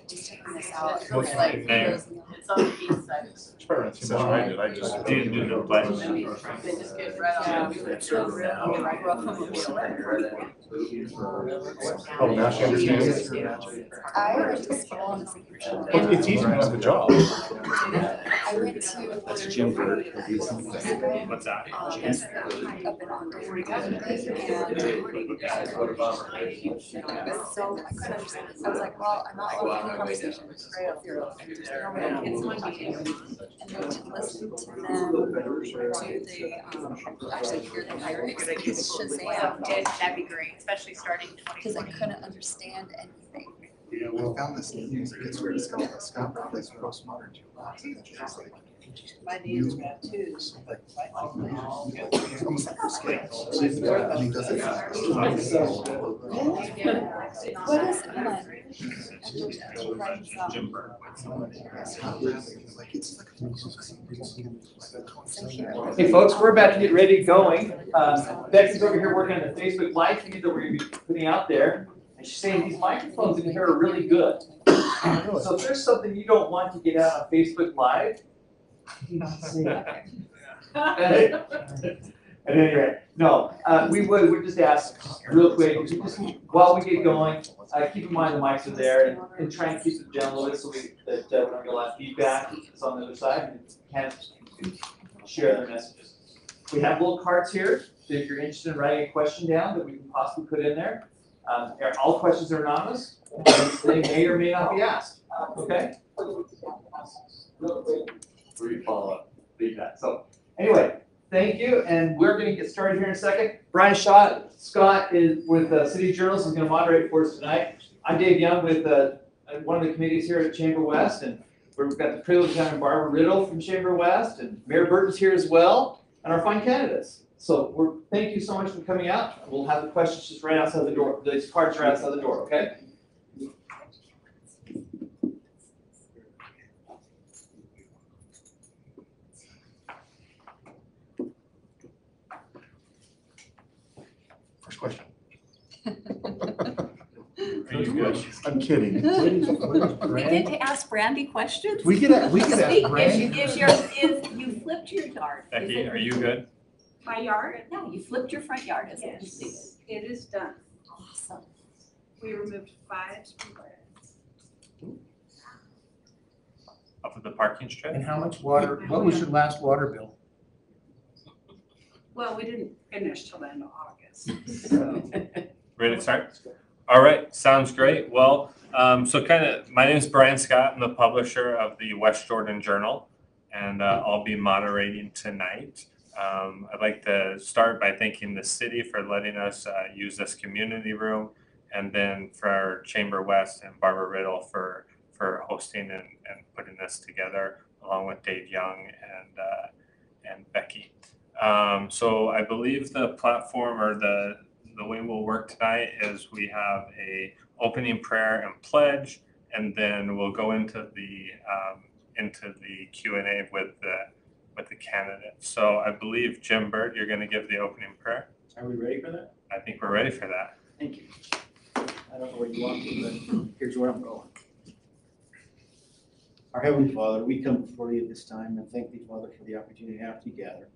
Just checking this out. It looks like it's on the east side. Spur, that's too much I did. I just didn't do the pledge. They just get right on. Oh, now she understands. I went to school in Well, it's easy enough, the job. I went to That's Chamber. What's that? up in Ontario, and so I couldn't understand. I was like, well, I'm not loving the conversation. Right up here. It's my meeting. And then to listen to them do the actually hear the lyrics Shazam. That'd be great, especially starting Because I couldn't understand anything. Yeah, we found this music. It's where Scott plays postmodern jukebox. It's like my knees are bad too. it's almost like a scale. And he does it. What is Hey folks, we're about to get ready going. Becky's over here working on the Facebook Live feed that we're going to be putting out there. And she's saying these microphones in here are really good. So if there's something you don't want to get out on Facebook Live, at any rate, no, we would just ask real quick, while we get going, keep in mind the mics are there and try and keep it down a little bit so that we don't get a lot of feedback. It's on the other side and can share their messages. We have little cards here. So if you're interested in writing a question down that we can possibly put in there, all questions are anonymous. They may or may not be asked. Okay? Free follow-up feedback. So anyway, thank you, and we're going to get started here in a second. Brian Scott is with City Journals. He's going to moderate for us tonight. I'm Dave Young with one of the committees here at ChamberWest, and we've got the privilege of having Barbara Riddle from ChamberWest, and Mayor Burton's here as well, and our fine candidates. So thank you so much for coming out. We'll have the questions just right outside the door. These cards are outside the door, okay? First question. Are you good? I'm kidding. We get to ask Brandy questions? We could ask Brandy. You flipped your yard. Becky, are you good? My yard? No, you flipped your front yard, isn't it? Yes, it is done. Awesome. We removed 5 sprinklers. Up at the parking strip? And how much water, what was your last water bill? Well, we didn't finish till the end of August. So. Ready to start? All right, sounds great. Well, my name is Brian Scott. I'm the publisher of the West Jordan Journal, and I'll be moderating tonight. I'd like to start by thanking the city for letting us use this community room, and then for ChamberWest and Barbara Riddle for hosting and putting this together, along with Dave Young and Becky. So I believe the platform or the way we'll work tonight is we have a opening prayer and pledge, and then we'll go into the Q&A with the candidates. So I believe, Jim Bird, you're going to give the opening prayer. Are we ready for that? I think we're ready for that. Thank you. I don't know where you want me, but here's where I'm going. Our Heavenly Father, we come before you this time and thank thee, Father, for the opportunity to have to gather,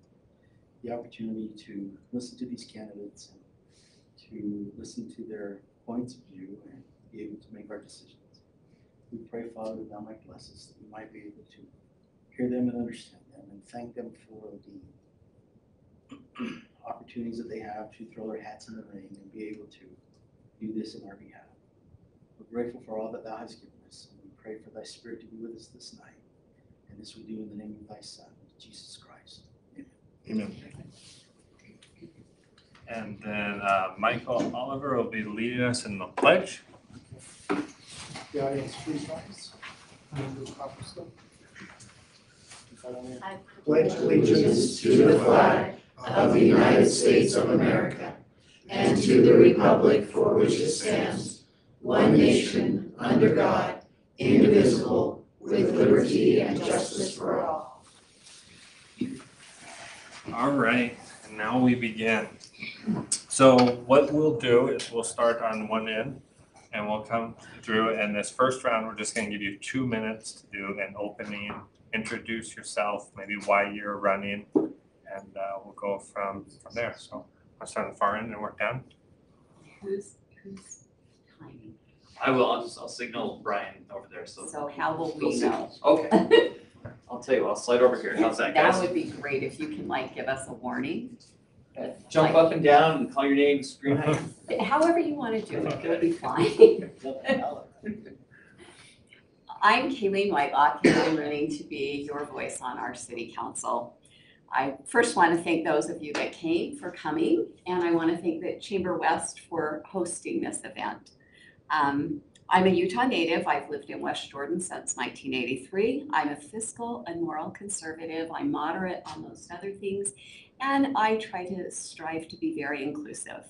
the opportunity to listen to these candidates and to listen to their points of view and be able to make our decisions. We pray, Father, that thou might bless us, that we might be able to hear them and understand them and thank them for the opportunities that they have to throw their hats in the ring and be able to do this in our behalf. We're grateful for all that thou hast given us, and we pray for thy Spirit to be with us this night. And this we do in the name of thy Son, Jesus Christ. Amen. Amen. And then Michael Oliver will be leading us in the pledge. The audience, please rise. Pledge allegiance to the flag of the United States of America and to the republic for which it stands, one nation, under God, indivisible, with liberty and justice for all. All right, and now we begin. So what we'll do is we'll start on one end and we'll come through, and this first round, we're just gonna give you 2 minutes to do an opening, introduce yourself, maybe why you're running, and we'll go from there. So I'll start on the far end and work down. Who's timing? I will, I'll signal Brian over there, so. So how will we know? Okay. I'll tell you what, I'll slide over here. How's that, guys? That would be great if you can like give us a warning. Jump up and down and call your name, scream at you. However you want to do it, it'll be fine. I'm Kayleen Whitlock, and I'm running to be your voice on our city council. I first want to thank those of you that came for coming, and I want to thank the ChamberWest for hosting this event. I'm a Utah native. I've lived in West Jordan since 1983. I'm a fiscal and moral conservative. I'm moderate on most other things, and I try to strive to be very inclusive.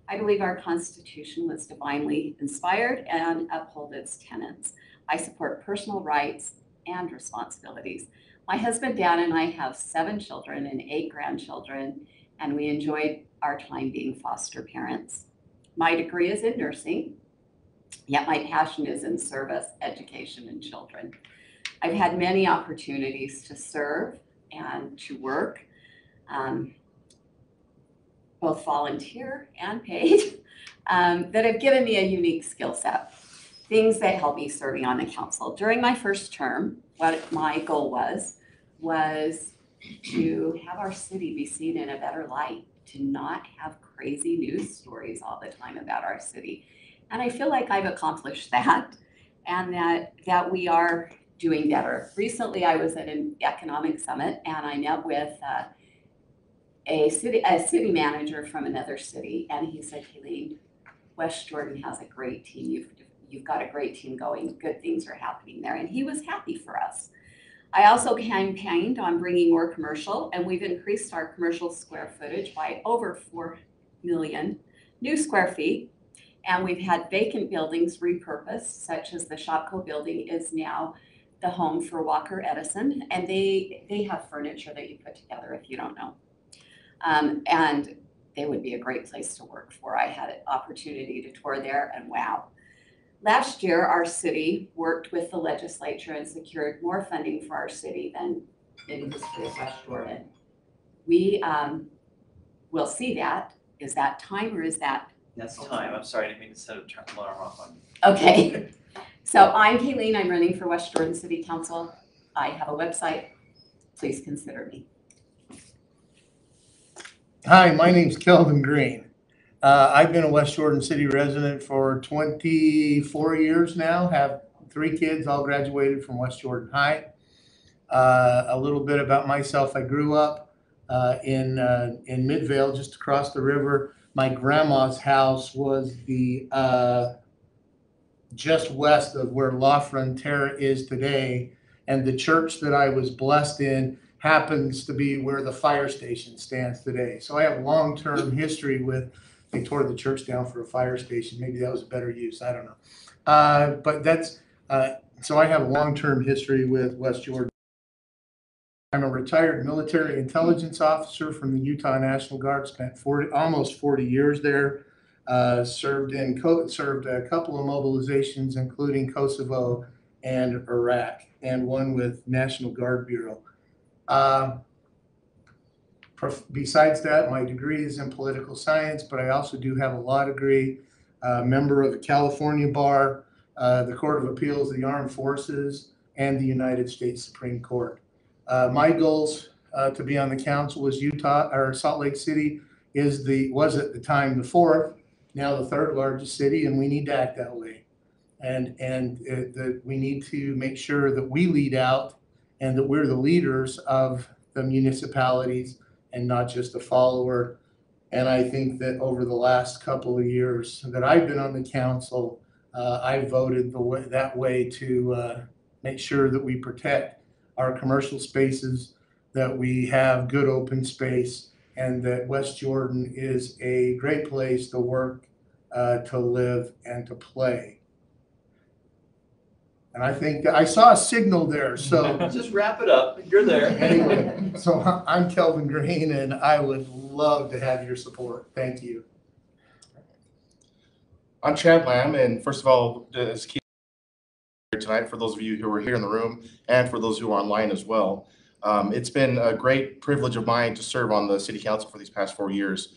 I believe our Constitution was divinely inspired and uphold its tenets. I support personal rights and responsibilities. My husband, Dan, and I have 7 children and 8 grandchildren, and we enjoyed our time being foster parents. My degree is in nursing, yet my passion is in service, education, and children. I've had many opportunities to serve and to work, both volunteer and paid, that have given me a unique skill set, things that help me serving on the council. During my first term, what my goal was to have our city be seen in a better light, to not have crazy news stories all the time about our city. And I feel like I've accomplished that, and that we are doing better. Recently, I was at an economic summit, and I met with a city manager from another city, and he said, Kayleen, West Jordan has a great team. You've got a great team going. Good things are happening there, and he was happy for us. I also campaigned on bringing more commercial, and we've increased our commercial square footage by over 4 million new square feet. And we've had vacant buildings repurposed, such as the Shopco building is now the home for Walker Edison, and they have furniture that you put together if you don't know. And they would be a great place to work for. I had an opportunity to tour there, and wow. Last year, our city worked with the legislature and secured more funding for our city than in the history of West Jordan. We will see that. Is that time or is that? That's time. I'm sorry, I didn't mean to set an alarm off on you. Okay. So I'm Kayleen. I'm running for West Jordan City Council. I have a website. Please consider me. Hi, my name's Kelvin Green. I've been a West Jordan City resident for 24 years now, have 3 kids, all graduated from West Jordan High. A little bit about myself. I grew up in Midvale, just across the river. My grandma's house was the just west of where La Frontera is today, and the church that I was blessed in happens to be where the fire station stands today. So I have long-term history with. They tore the church down for a fire station. Maybe that was a better use. I don't know. But that's so I have a long-term history with West Jordan. I'm a retired military intelligence officer from the Utah National Guard. Spent almost 40 years there. Served a couple of mobilizations, including Kosovo and Iraq, and one with National Guard Bureau. Besides that, my degree is in political science, but I also do have a law degree, member of the California Bar, the Court of Appeals of the Armed Forces, and the United States Supreme Court. My goals to be on the council was Salt Lake City was at the time the 4th, now the 3rd largest city, and we need to act that way. And we need to make sure that we lead out and that we're the leaders of the municipalities and not just a follower. And I think that over the last couple of years that I've been on the council, I voted that way to make sure that we protect our commercial spaces, that we have good open space, and that West Jordan is a great place to work, to live, and to play. And I think that I saw a signal there, so. Just wrap it up. You're there. Anyway, so I'm Kelvin Green, and I would love to have your support. Thank you. I'm Chad Lamb, and first of all, as Keith here tonight, for those of you who are here in the room and for those who are online as well, it's been a great privilege of mine to serve on the city council for these past 4 years.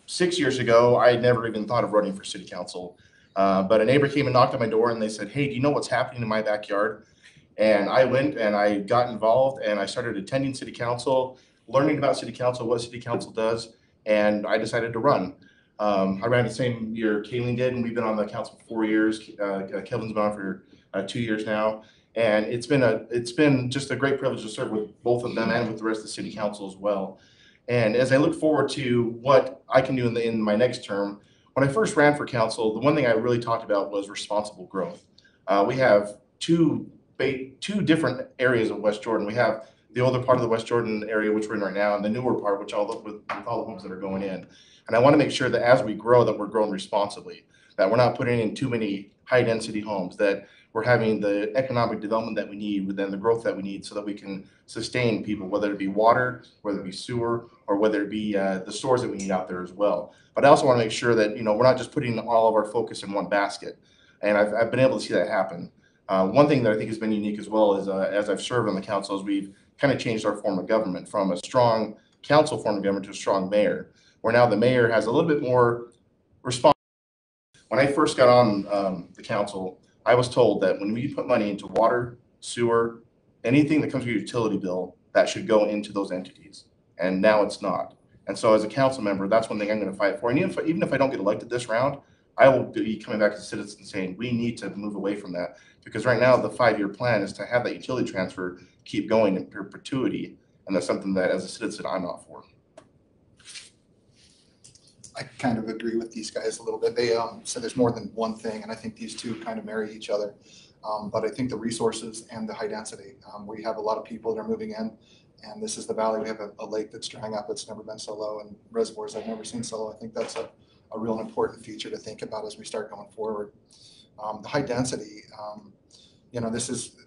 6 years ago, I had never even thought of running for city council, but a neighbor came and knocked on my door and they said, "Hey, do you know what's happening in my backyard?" And I went and I got involved and I started attending city council, learning about city council, what city council does, and I decided to run. I ran the same year Kayleen did, and we've been on the council for 4 years. Kevin's been on for 2 years now, and it's been just a great privilege to serve with both of them and with the rest of the city council as well. And as I look forward to what I can do in my next term, when I first ran for council, the one thing I really talked about was responsible growth. We have two different areas of West Jordan. We have the older part of the West Jordan area, which we're in right now, and the newer part, which I'll look with all the homes that are going in. And I want to make sure that as we grow, that we're growing responsibly, that we're not putting in too many high-density homes, that we're having the economic development that we need, within the growth that we need, so that we can sustain people, whether it be water, whether it be sewer, or whether it be the stores that we need out there as well. But I also want to make sure that, we're not just putting all of our focus in one basket. And I've been able to see that happen. One thing that I think has been unique as well is, as I've served on the council, is we've kind of changed our form of government from a strong council form of government to a strong mayor, where now the mayor has a little bit more responsibility. When I first got on the council, I was told that when we put money into water, sewer, anything that comes with your utility bill, that should go into those entities. And now it's not. And so as a council member, that's one thing I'm going to fight for. And even if I don't get elected this round, I will be coming back to citizens saying we need to move away from that. Because right now the 5-year plan is to have that utility transfer keep going in perpetuity. And that's something that as a citizen, I'm not for. I kind of agree with these guys a little bit. They said there's more than one thing, and I think these two kind of marry each other. But I think the resources and the high density. We have a lot of people that are moving in, and this is the valley. We have a lake that's drying up. It's never been so low, and reservoirs I've never seen so low. I think that's a real important feature to think about as we start going forward. The high density, this is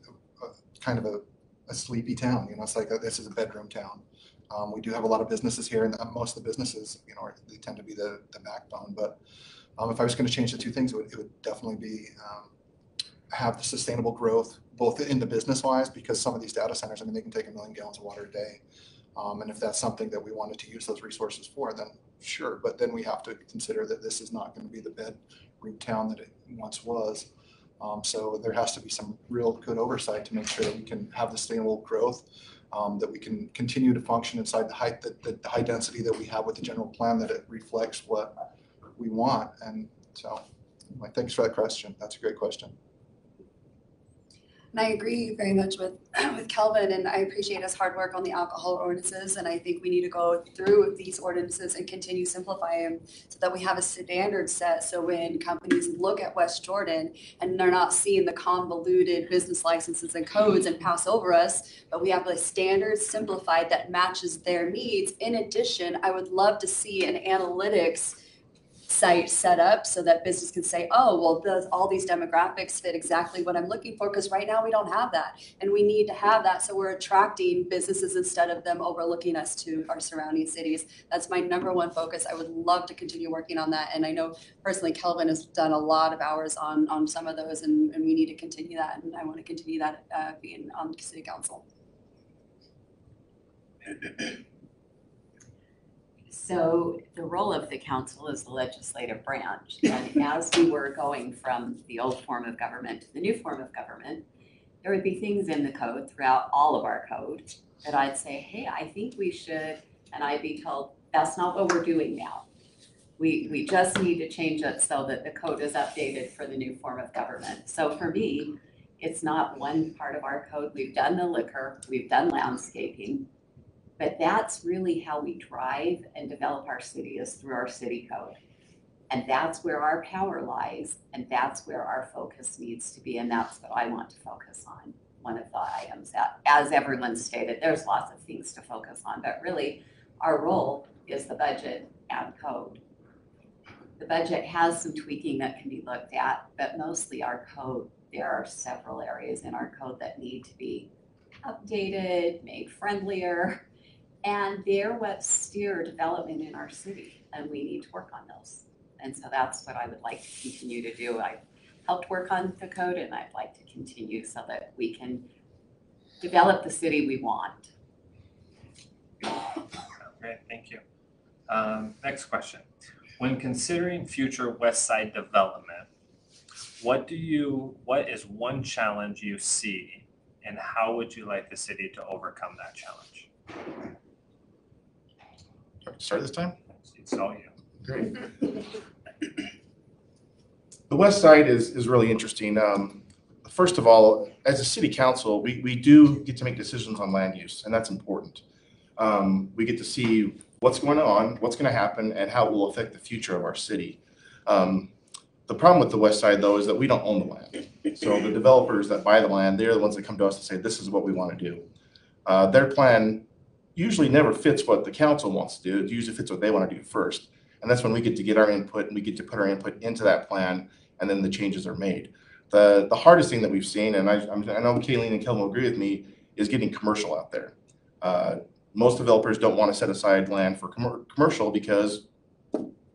kind of a sleepy town. It's like this is a bedroom town. We do have a lot of businesses here, and most of the businesses, they tend to be the backbone. But if I was going to change the two things, it would definitely be have the sustainable growth, both in the business-wise, because some of these data centers, they can take 1 million gallons of water a day. And if that's something that we wanted to use those resources for, then sure. But then we have to consider that this is not going to be the bedroom town that it once was. So there has to be some real good oversight to make sure that we can have the sustainable growth, that we can continue to function inside the high density that we have with the general plan, that it reflects what we want. And so, thanks for that question. That's a great question. And I agree very much with Kelvin, and I appreciate his hard work on the alcohol ordinances. And I think we need to go through these ordinances and continue to simplify them so that we have a standard set. So when companies look at West Jordan and they're not seeing the convoluted business licenses and codes and pass over us, but we have a standard simplified that matches their needs. In addition, I would love to see an analytics site set up so that business can say, oh, well, does all these demographics fit exactly what I'm looking for? Because right now we don't have that, and we need to have that, so we're attracting businesses instead of them overlooking us to our surrounding cities. That's my number one focus. I would love to continue working on that, and I know personally Kelvin has done a lot of hours on some of those, and we need to continue that, and I want to continue that being on city council. So the role of the council is the legislative branch. And as we were going from the old form of government to the new form of government, there would be things in the code throughout all of our code that I'd say, hey, I think we should, and I'd be told, that's not what we're doing now. We just need to change it so that the code is updated for the new form of government. So for me, it's not one part of our code. We've done the liquor, we've done landscaping, but that's really how we drive and develop our city, is through our city code. And that's where our power lies, and that's where our focus needs to be, and that's what I want to focus on. One of the items that, as everyone stated, there's lots of things to focus on, but really our role is the budget and code. The budget has some tweaking that can be looked at, but mostly our code, there are several areas in our code that need to be updated, made friendlier, and they're what steer development in our city, and we need to work on those. And so that's what I would like to continue to do. I helped work on the code, and I'd like to continue so that we can develop the city we want. Great, thank you. Next question. When considering future West Side development, what is one challenge you see, and how would you like the city to overcome that challenge? Start this time? It's all you. Great. The west side is really interesting. First of all, as a city council, we do get to make decisions on land use, and that's important. We get to see what's going on, what's going to happen, and how it will affect the future of our city. The problem with the west side, though, is that we don't own the land. So the developers that buy the land, they're the ones that come to us and say, this is what we want to do. Their plan usually never fits what the council wants to do. It usually fits what they want to do first. And that's when we get to get our input, and we get to put our input into that plan, and then the changes are made. The hardest thing that we've seen, and I know Kayleen and Kelvin will agree with me, is getting commercial out there. Most developers don't want to set aside land for commercial because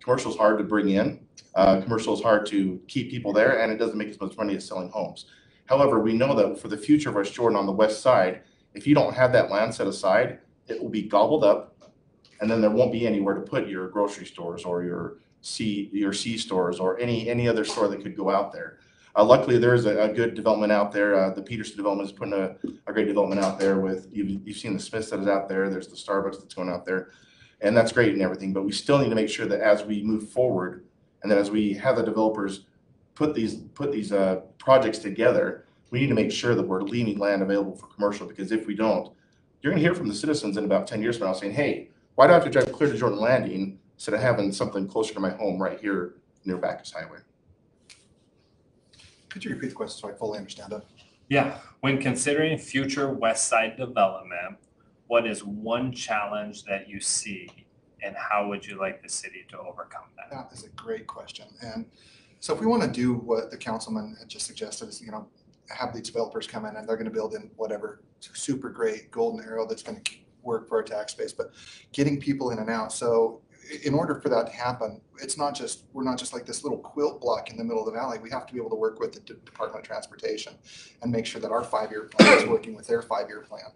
commercial is hard to bring in. Commercial is hard to keep people there, and it doesn't make as much money as selling homes. However, we know that for the future of West Jordan on the west side, if you don't have that land set aside, it will be gobbled up, and then there won't be anywhere to put your grocery stores or your C stores or any other store that could go out there. Luckily, there's a good development out there. The Peterson development is putting a great development out there with, you've seen the Smiths that is out there. There's the Starbucks that's going out there, and that's great and everything. But we still need to make sure that as we move forward, and then as we have the developers put these projects together, we need to make sure that we're leaving land available for commercial, because if we don't, you're going to hear from the citizens in about 10 years from now saying, hey, why do I have to drive clear to Jordan Landing instead of having something closer to my home right here near Backus Highway? Could you repeat the question so I fully understand it? Yeah, when considering future West Side development, what is one challenge that you see, and how would you like the city to overcome that? That is a great question. And so if we want to do what the councilman had just suggested, is, have these developers come in and they're going to build in whatever super great golden arrow that's going to work for our tax base, but getting people in and out. So in order for that to happen, we're not just like this little quilt block in the middle of the valley. We have to be able to work with the Department of Transportation and make sure that our 5-year plan is working with their 5-year plan.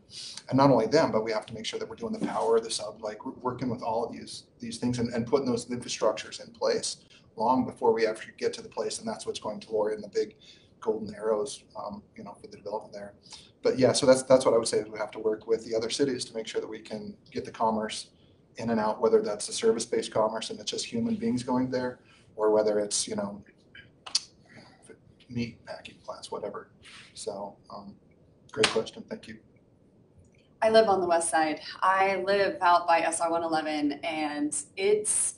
And not only them, but we have to make sure that we're doing the power, the sub, like we're working with all of these things and putting those infrastructures in place long before we actually get to the place. And that's what's going to lure in the big golden arrows, for the development there. But yeah, so that's what I would say, is we have to work with the other cities to make sure that we can get the commerce in and out, whether that's a service-based commerce and it's just human beings going there, or whether it's, meat packing plants, whatever. So great question. Thank you. I live on the west side. I live out by SR 111, and it's,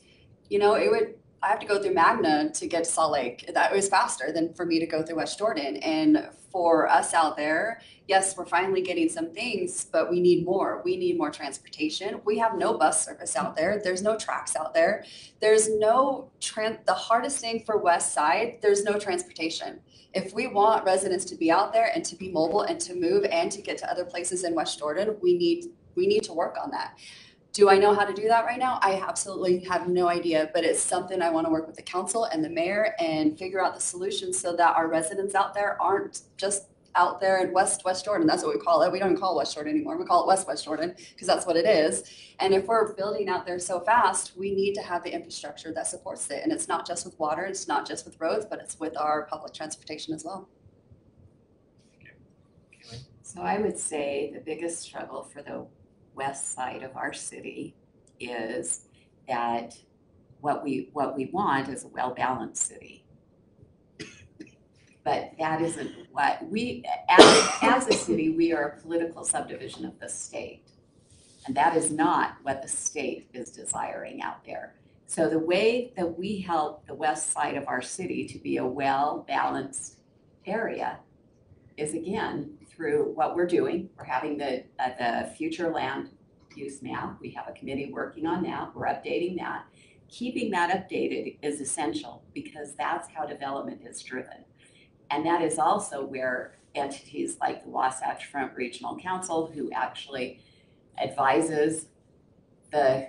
I have to go through Magna to get to Salt Lake. That was faster than for me to go through West Jordan. And for us out there, yes, we're finally getting some things, but we need more. We need more transportation. We have no bus service out there. There's no tracks out there. There's no the hardest thing for West Side, there's no transportation. If we want residents to be out there and to be mobile and to move and to get to other places in West Jordan, we need to work on that. Do I know how to do that right now? I absolutely have no idea, but it's something I want to work with the council and the mayor and figure out the solutions so that our residents out there aren't just out there in West Jordan. That's what we call it. We don't even call it West Jordan anymore. We call it West Jordan because that's what it is. And if we're building out there so fast, we need to have the infrastructure that supports it. And it's not just with water, it's not just with roads, but it's with our public transportation as well. So I would say the biggest struggle for the west side of our city is that what we want is a well-balanced city. But that isn't what we, as a city, we are a political subdivision of the state. And that is not what the state is desiring out there. So the way that we help the west side of our city to be a well-balanced area is again through what we're doing. We're having the future land use map. We have a committee working on that. We're updating that. Keeping that updated is essential because that's how development is driven. And that is also where entities like the Wasatch Front Regional Council, who actually advises the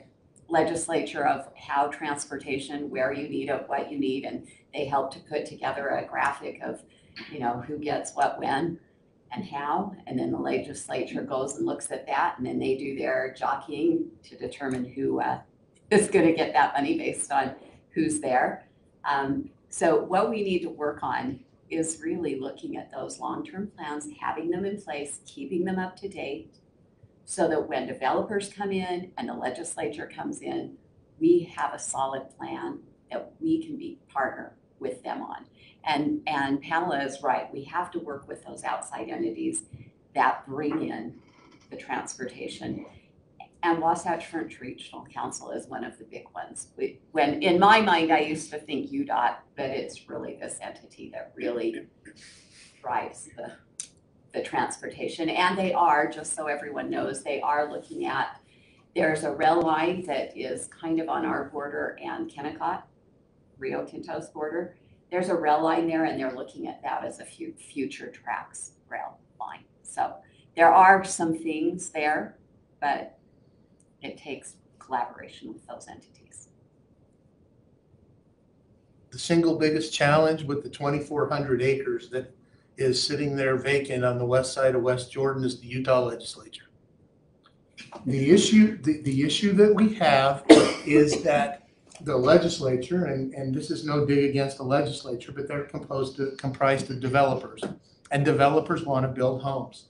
legislature of how transportation, where you need it, what you need, and they help to put together a graphic of, who gets what, when, and how, and then the legislature goes and looks at that, and then they do their jockeying to determine who is going to get that money based on who's there. So what we need to work on is really looking at those long-term plans, having them in place, keeping them up to date, so that when developers come in and the legislature comes in, we have a solid plan that we can be partner with them on. And Pamela is right, we have to work with those outside entities that bring in the transportation. And Wasatch Front Regional Council is one of the big ones. When in my mind, I used to think UDOT, but it's really this entity that really drives the transportation. And they are, just so everyone knows, they are looking at, there's a rail line that is kind of on our border and Kennecott, Rio Tinto's border. There's a rail line there and they're looking at that as a future tracks rail line. So there are some things there, but it takes collaboration with those entities. The single biggest challenge with the 2,400 acres that is sitting there vacant on the west side of West Jordan is the Utah legislature. The issue that we have is that the legislature, and this is no dig against the legislature, but they're comprised of developers, and developers want to build homes.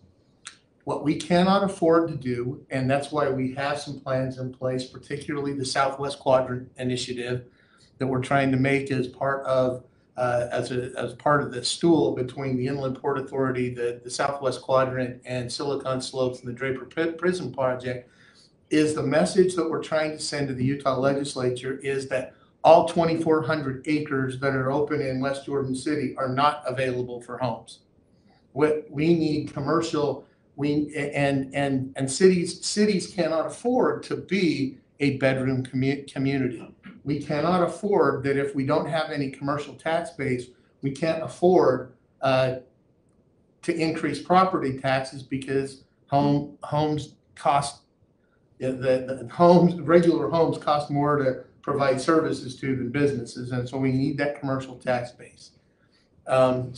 What we cannot afford to do, and that's why we have some plans in place, particularly the Southwest Quadrant Initiative that we're trying to make as part of as part of the stool between the Inland Port Authority, the Southwest Quadrant, and Silicon Slopes and the Draper Prison Project, is the message that we're trying to send to the Utah legislature is that all 2,400 acres that are open in West Jordan City are not available for homes. What we need commercial, and cities cannot afford to be a bedroom community. We cannot afford that if we don't have any commercial tax base, we can't afford to increase property taxes because homes cost, regular homes cost more to provide services to than businesses, and so we need that commercial tax base. And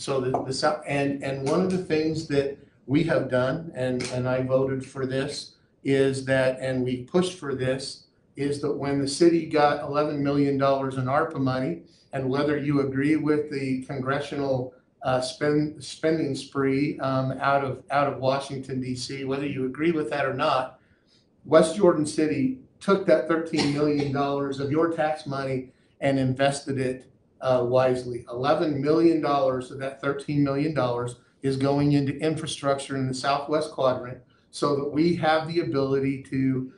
one of the things that we have done, and I voted for this, is that, and we pushed for this, is that when the city got $11 million in ARPA money, and whether you agree with the congressional spending spree out of Washington, D.C., whether you agree with that or not, West Jordan City took that $13 million of your tax money and invested it wisely. $11 million of that $13 million is going into infrastructure in the Southwest Quadrant so that we have the ability to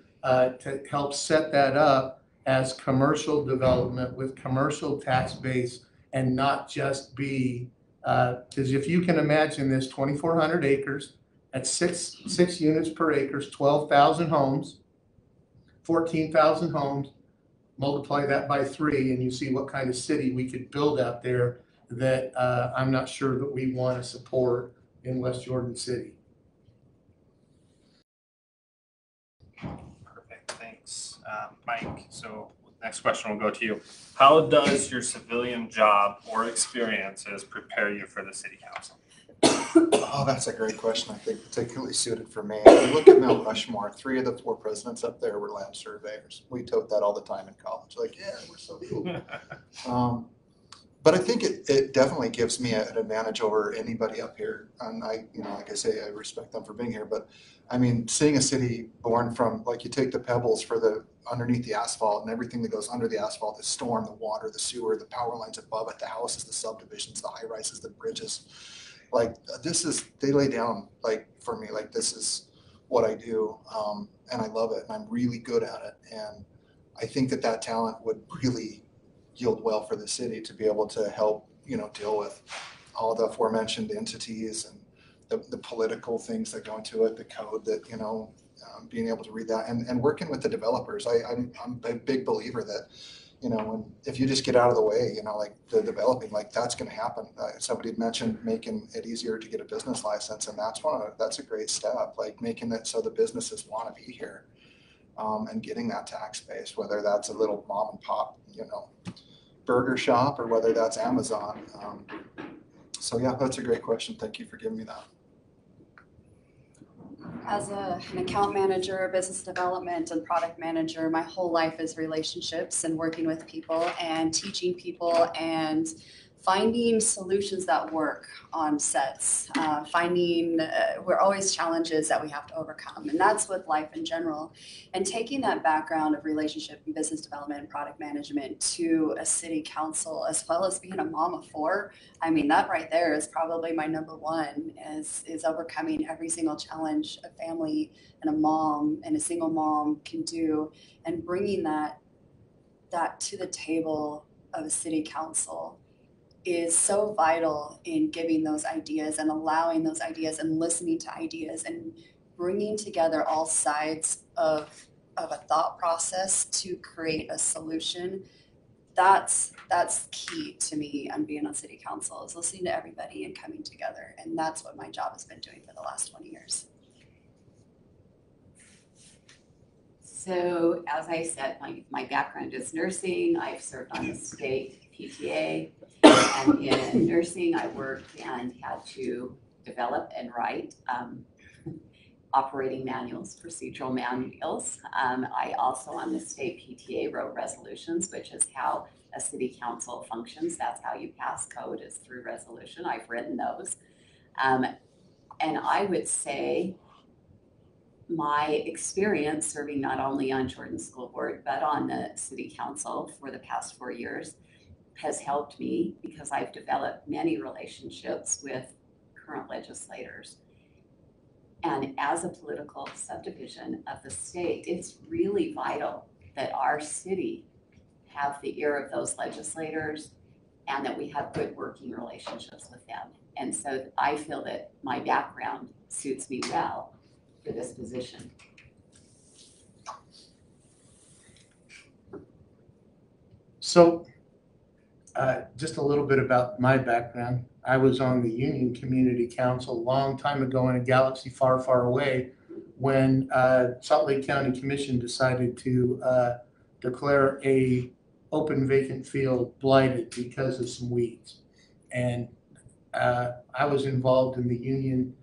help set that up as commercial development with commercial tax base and not just be, because if you can imagine this, 2,400 acres at six units per acre, 12,000 homes, 14,000 homes, multiply that by 3 and you see what kind of city we could build out there that I'm not sure that we want to support in West Jordan City. Perfect, thanks. Mike, so next question will go to you. How does your civilian job or experiences prepare you for the city council? Oh, that's a great question. I think particularly suited for me. If you look at Mount Rushmore, 3 of the 4 presidents up there were land surveyors. We tote that all the time in college. Like, yeah, we're so cool. But I think it definitely gives me an advantage over anybody up here. And like I say, I respect them for being here. But I mean, seeing a city born from, like, you take the pebbles for the underneath the asphalt and everything that goes under the asphalt, the storm, the water, the sewer, the power lines above it, the houses, the subdivisions, the high rises, the bridges. Like, they lay down, like, for me, like, this is what I do. And I love it and I'm really good at it. And I think that that talent would really yield well for the city to be able to help, deal with all the aforementioned entities and the political things that go into it, the code that, being able to read that and working with the developers. I'm a big believer that, if you just get out of the way, like the developing, like that's going to happen. Somebody had mentioned making it easier to get a business license, and that's a great step, like making it so the businesses want to be here, and getting that tax base, whether that's a little mom and pop, burger shop, or whether that's Amazon. So yeah, that's a great question. Thank you for giving me that. As an account manager, business development, and product manager, my whole life is relationships and working with people and teaching people and finding solutions that work on sets. We're always challenges that we have to overcome, and that's with life in general. And taking that background of relationship and business development and product management to a city council, as well as being a mom of 4, I mean, that right there is probably my number one, is overcoming every single challenge a family and a mom and a single mom can do, and bringing that to the table of a city council is so vital in giving those ideas and allowing those ideas and listening to ideas and bringing together all sides of a thought process to create a solution. That's key to me on being on city council, is listening to everybody and coming together. And that's what my job has been doing for the last 20 years. So as I said, my background is nursing. I've served on the state PTA. And in nursing, I worked and had to develop and write operating manuals, procedural manuals. I also, on the state PTA, wrote resolutions, which is how a city council functions. That's how you pass code, is through resolution. I've written those. And I would say my experience serving not only on Jordan School Board, but on the city council for the past 4 years has helped me, because I've developed many relationships with current legislators. And as a political subdivision of the state, it's really vital that our city have the ear of those legislators and that we have good working relationships with them. And so I feel that my background suits me well for this position. So just a little bit about my background. I was on the Union Community Council a long time ago in a galaxy far, far away, when Salt Lake County Commission decided to declare a open vacant field blighted because of some weeds. And I was involved in the Union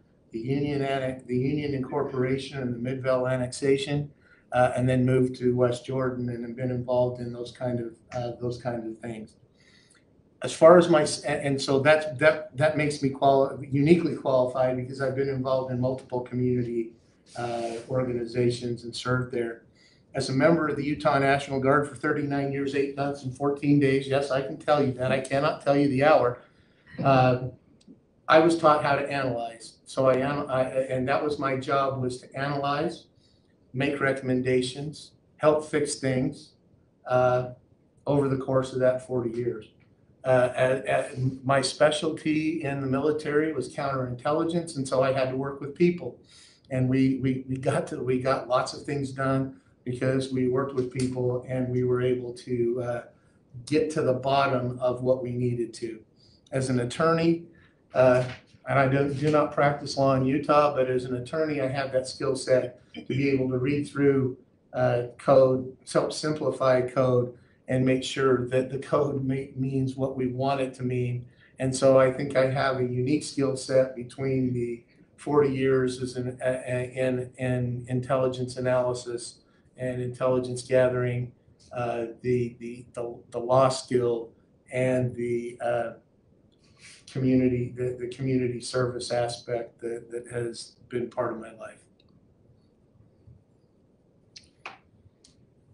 incorporation and the Midvale annexation, and then moved to West Jordan and have been involved in those kind of things. As far as so that makes me uniquely qualified, because I've been involved in multiple community organizations and served there. As a member of the Utah National Guard for 39 years, 8 months, and 14 days, yes, I can tell you that. I cannot tell you the hour. I was taught how to analyze. So and that was my job, was to analyze, make recommendations, help fix things over the course of that 40 years. My specialty in the military was counterintelligence, and so I had to work with people, and we got lots of things done because we worked with people, and we were able to get to the bottom of what we needed to. As an attorney, and I do not practice law in Utah, but as an attorney, I have that skill set to be able to read through code, simplified code, and make sure that the code means what we want it to mean. And so I think I have a unique skill set between the 40 years as in intelligence analysis and intelligence gathering, the law skill, and the community service aspect that has been part of my life.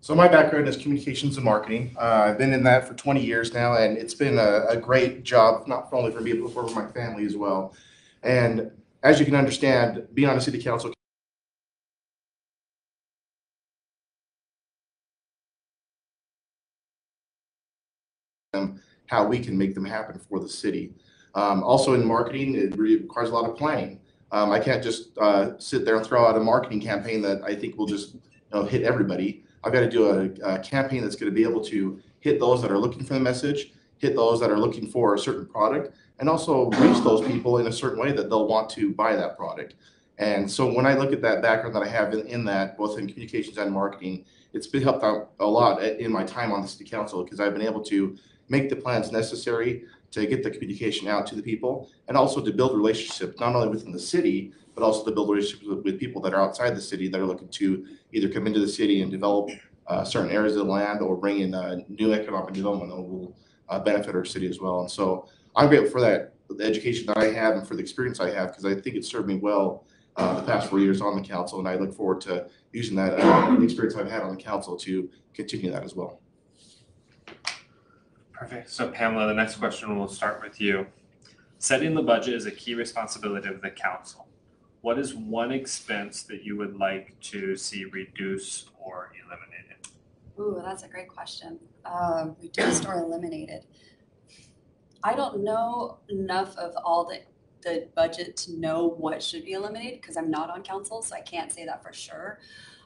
So my background is communications and marketing. I've been in that for 20 years now, and it's been a great job, not only for me, but for my family as well. And as you can understand, being on a city council how we can make them happen for the city. Also in marketing, it requires a lot of planning. I can't just sit there and throw out a marketing campaign that I think will just hit everybody. I've got to do a campaign that's going to be able to hit those that are looking for the message, hit those that are looking for a certain product, and also reach those people in a certain way that they'll want to buy that product. And so when I look at that background that I have in that, both in communications and marketing, it's been helped out a lot in my time on the city council, because I've been able to make the plans necessary to get the communication out to the people, and also to build relationships, not only within the city, but also to build relationships with people that are outside the city that are looking to either come into the city and develop certain areas of the land, or bring in new economic development that will benefit our city as well. And so I'm grateful for that, the education that I have and for the experience I have, because I think it served me well the past 4 years on the council, and I look forward to using that the experience I've had on the council to continue that as well. Perfect. So Pamela, the next question will start with you. Setting the budget is a key responsibility of the council. What is one expense that you would like to see reduced or eliminated? Ooh, that's a great question. Reduced or eliminated. I don't know enough of all the budget to know what should be eliminated, because I'm not on council, so I can't say that for sure.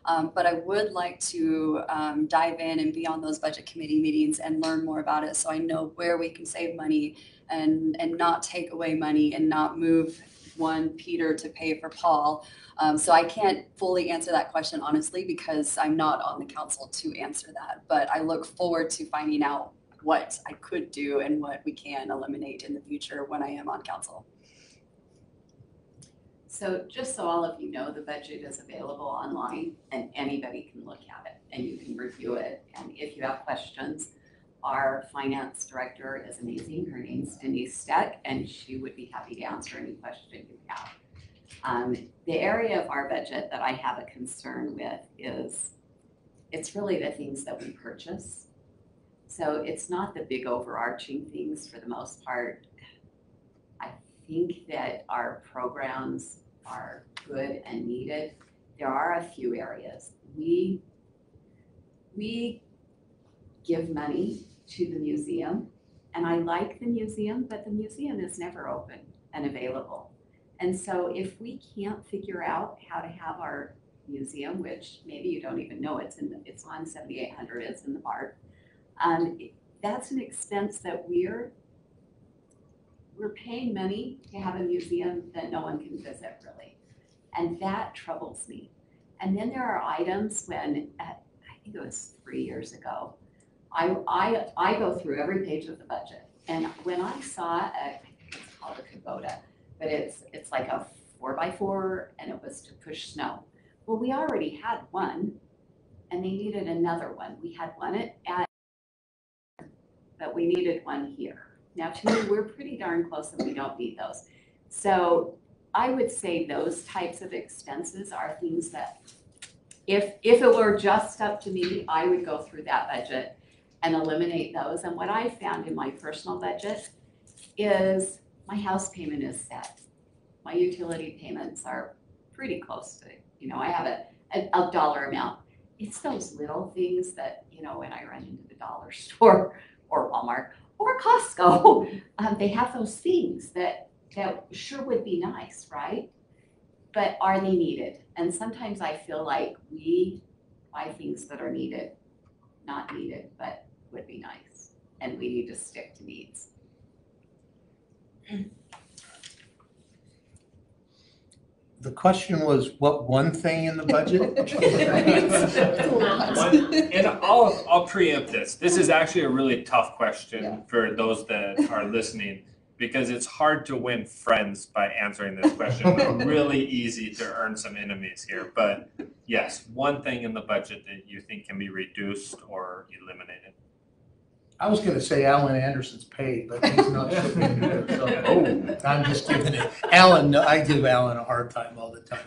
But I would like to dive in and be on those budget committee meetings and learn more about it, so I know where we can save money and not take away money and not move one Peter to pay for Paul. So I can't fully answer that question honestly, because I'm not on the council to answer that. But I look forward to finding out what I could do and what we can eliminate in the future when I am on council. So just so all of you know, the budget is available online and anybody can look at it and you can review it. And if you have questions, our finance director is amazing. Her name's Denise Steck, and she would be happy to answer any question you have. The area of our budget that I have a concern with is it's really the things that we purchase. So it's not the big overarching things for the most part. I think that our programs are good and needed. There are a few areas. We give money to the museum, and I like the museum, but the museum is never open and available. And so if we can't figure out how to have our museum, which maybe you don't even know it's on 7800, it's in the park, that's an expense that we're paying money to have a museum that no one can visit really. And that troubles me. And then there are items when, I think it was 3 years ago, I go through every page of the budget. And when I saw, I think it's called a Kubota, but it's like a 4x4 and it was to push snow. Well, we already had one and they needed another one. We had one at but we needed one here. Now, to me, we're pretty darn close and we don't need those. So I would say those types of expenses are things that if it were just up to me, I would go through that budget and eliminate those. And what I found in my personal budget is my house payment is set. My utility payments are pretty close to, I have a dollar amount. It's those little things that, when I run into the dollar store or Walmart or Costco, they have those things that sure would be nice, right? But are they needed? And sometimes I feel like we buy things that are needed, not needed, but would be nice. And we need to stick to needs. The question was, what one thing in the budget? And I'll preempt this. This is actually a really tough question for those that are listening, because it's hard to win friends by answering this question, but really easy to earn some enemies here. But yes, one thing in the budget that you think can be reduced or eliminated. I was going to say Alan Anderson's paid, but he's not shipping here, so I'm just giving it. I give Alan a hard time all the time.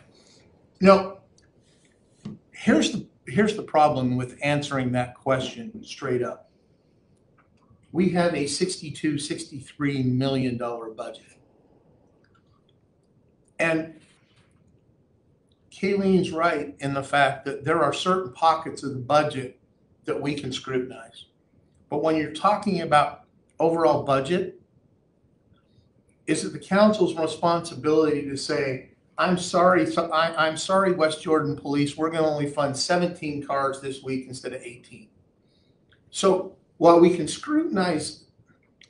Here's the problem with answering that question straight up. We have a $63 million budget. And Kayleen's right in the fact that there are certain pockets of the budget that we can scrutinize. But when you're talking about overall budget, is it the council's responsibility to say, I'm sorry, I'm sorry, West Jordan Police, we're gonna only fund 17 cars this week instead of 18. So while we can scrutinize,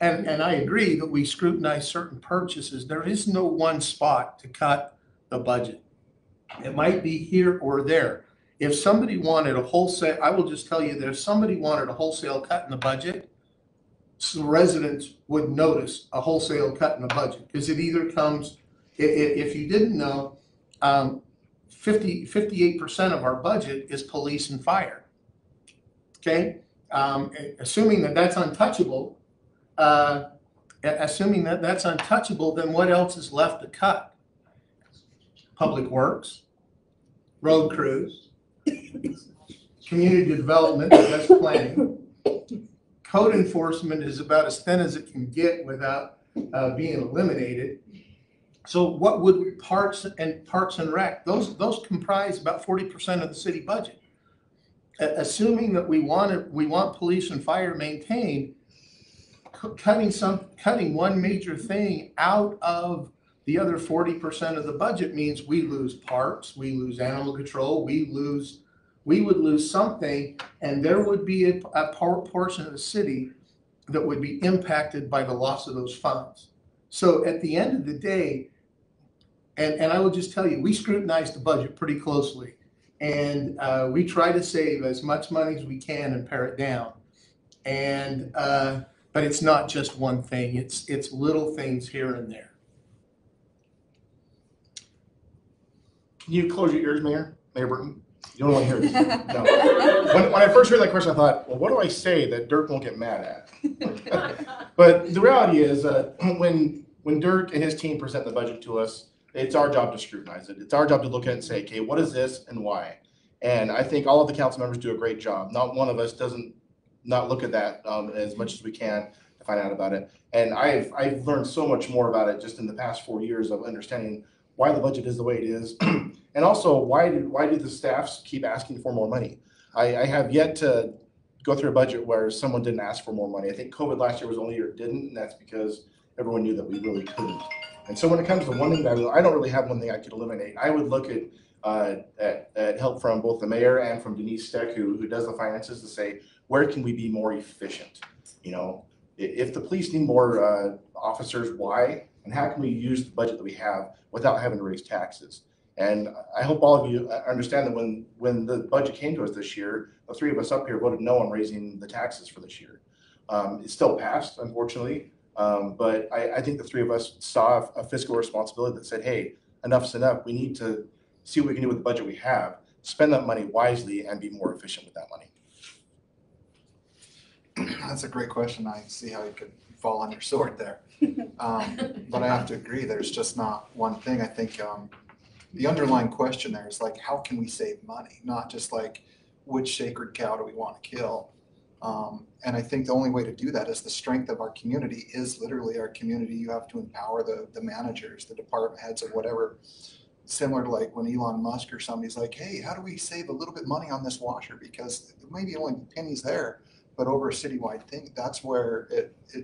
and I agree that we scrutinize certain purchases, there is no one spot to cut the budget. It might be here or there. If somebody wanted a wholesale, I will just tell you that if somebody wanted a wholesale cut in the budget, so residents would notice a wholesale cut in the budget, because it either comes, if you didn't know, 58% of our budget is police and fire. Okay, assuming that that's untouchable, then what else is left to cut? Public works, road crews, community development, that's planning. Code enforcement is about as thin as it can get without being eliminated. So what would parks and rec? Those comprise about 40% of the city budget. Assuming that we want police and fire maintained, cutting one major thing out of the other 40% of the budget means we lose parks, we lose animal control, we would lose something, and there would be a portion of the city that would be impacted by the loss of those funds. So at the end of the day, and I will just tell you, we scrutinize the budget pretty closely, and we try to save as much money as we can and pare it down. And but it's not just one thing; it's little things here and there. Can you close your ears, Mayor Burton? You don't want to hear this. No. When I first heard that question, I thought, well, what do I say that Dirk won't get mad at? But the reality is, when Dirk and his team present the budget to us, it's our job to scrutinize it. It's our job to look at it and say, okay, what is this and why? And I think all of the council members do a great job. Not one of us doesn't not look at that as much as we can to find out about it. And I've learned so much more about it just in the past 4 years of understanding why the budget is the way it is, and also why do the staffs keep asking for more money? I have yet to go through a budget where someone didn't ask for more money. I think COVID last year was the only year it didn't, and that's because everyone knew that we really couldn't. And so when it comes to one thing that I don't really have one thing I could eliminate. I would look at help from both the mayor and from Denise Steck, who does the finances, to say, where can we be more efficient? You know, if the police need more officers, why? And how can we use the budget that we have without having to raise taxes? And I hope all of you understand that when the budget came to us this year, the three of us up here voted no on raising the taxes for this year. It still passed, unfortunately, but I think the three of us saw a fiscal responsibility that said, hey, enough's enough. We need to see what we can do with the budget we have, spend that money wisely, and be more efficient with that money. That's a great question. I see how you could fall on your sword there. But I have to agree, there's just not one thing. I think the underlying question there is like, how can we save money? Not just like, which sacred cow do we want to kill? And I think the only way to do that is the strength of our community is literally our community. You have to empower the managers, the department heads, or whatever. Similar to like when Elon Musk or somebody's like, hey, how do we save a little bit money on this washer? Because maybe only pennies there. But over a citywide thing, that's where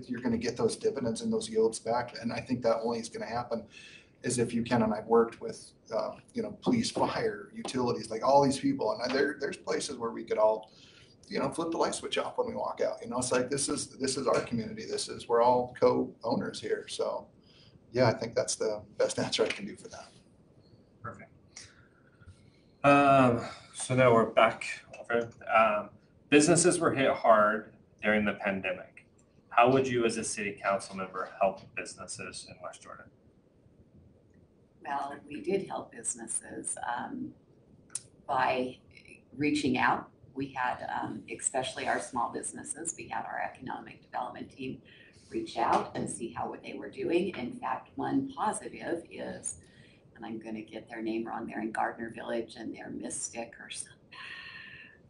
you're going to get those dividends and those yields back. And I think that only is going to happen is if you can. And I've worked with, police, fire, utilities, like all these people. And there's places where we could all, flip the light switch off when we walk out. It's like this is our community. We're all co-owners here. So, yeah, I think that's the best answer I can do for that. Perfect. So now we're back over. Businesses were hit hard during the pandemic. How would you as a city council member help businesses in West Jordan? Well, we did help businesses by reaching out. We had, especially our small businesses, we had our economic development team reach out and see how they were doing. In fact, one positive is, and I'm going to get their name wrong, they're in Gardner Village and they're Mystic or something.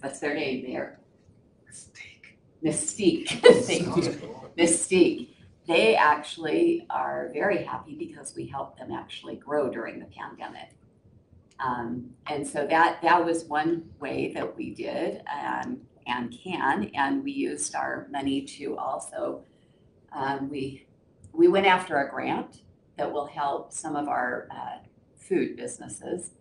What's their name there? Mystique. Thank you. Mystique. They actually are very happy because we helped them actually grow during the pandemic. And so that was one way that we did and we used our money to also We went after a grant that will help some of our food businesses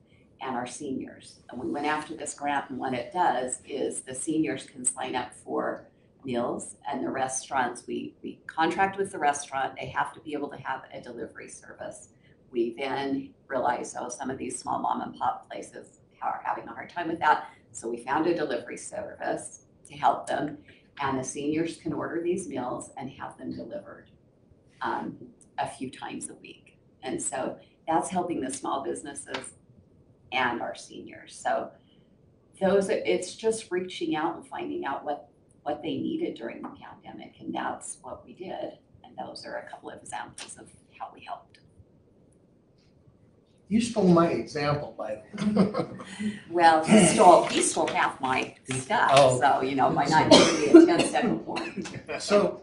and our seniors. And we went after this grant, and what it does is the seniors can sign up for meals, and the restaurants, we contract with the restaurant, they have to be able to have a delivery service. We then realized, oh, some of these small mom and pop places are having a hard time with that. So we found a delivery service to help them, and the seniors can order these meals and have them delivered a few times a week. And so that's helping the small businesses and our seniors. So it's just reaching out and finding out what they needed during the pandemic, and that's what we did. And those are a couple of examples of how we helped. You stole my example, by the way. Well, he stole half my stuff, Oh. so, by not giving me a 10-second warning. So,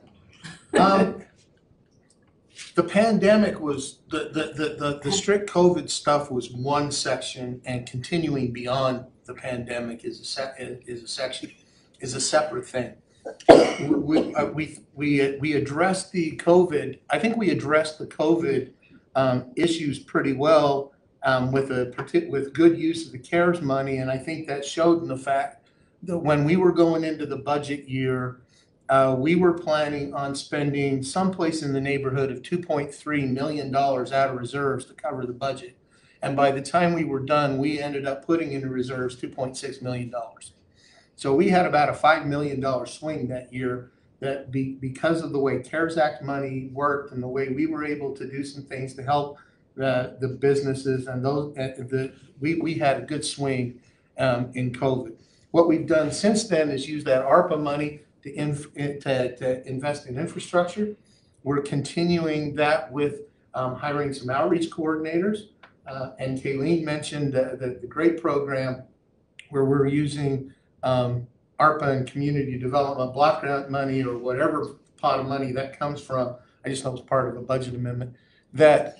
the pandemic was, the strict COVID stuff was one section, and continuing beyond the pandemic is a separate thing. We addressed the COVID, I think we addressed the COVID issues pretty well with good use of the CARES money, and I think that showed in the fact that when we were going into the budget year, we were planning on spending someplace in the neighborhood of $2.3 million out of reserves to cover the budget. And by the time we were done, we ended up putting into reserves $2.6 million. So we had about a $5 million swing that year that because of the way CARES Act money worked and the way we were able to do some things to help the businesses and we had a good swing in COVID. What we've done since then is use that ARPA money to invest in infrastructure. We're continuing that with hiring some outreach coordinators. And Kayleen mentioned the great program where we're using ARPA and community development block grant money, or whatever pot of money that comes from. I just know it's part of a budget amendment that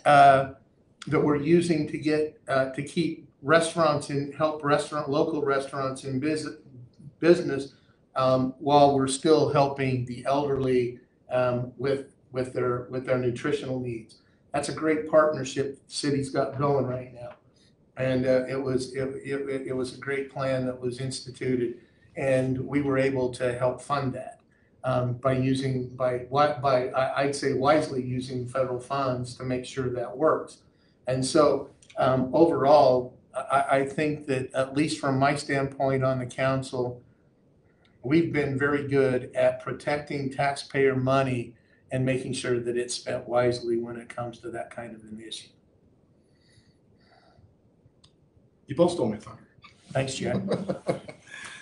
we're using to get to keep restaurants and help local restaurants in business while we're still helping the elderly with their nutritional needs. That's a great partnership the city's got going right now, and it was a great plan that was instituted, and we were able to help fund that by I'd say wisely using federal funds to make sure that works. And so overall, I think that at least from my standpoint on the council, we've been very good at protecting taxpayer money and making sure that it's spent wisely when it comes to that kind of an issue. You both stole my thunder. Thanks, Jack.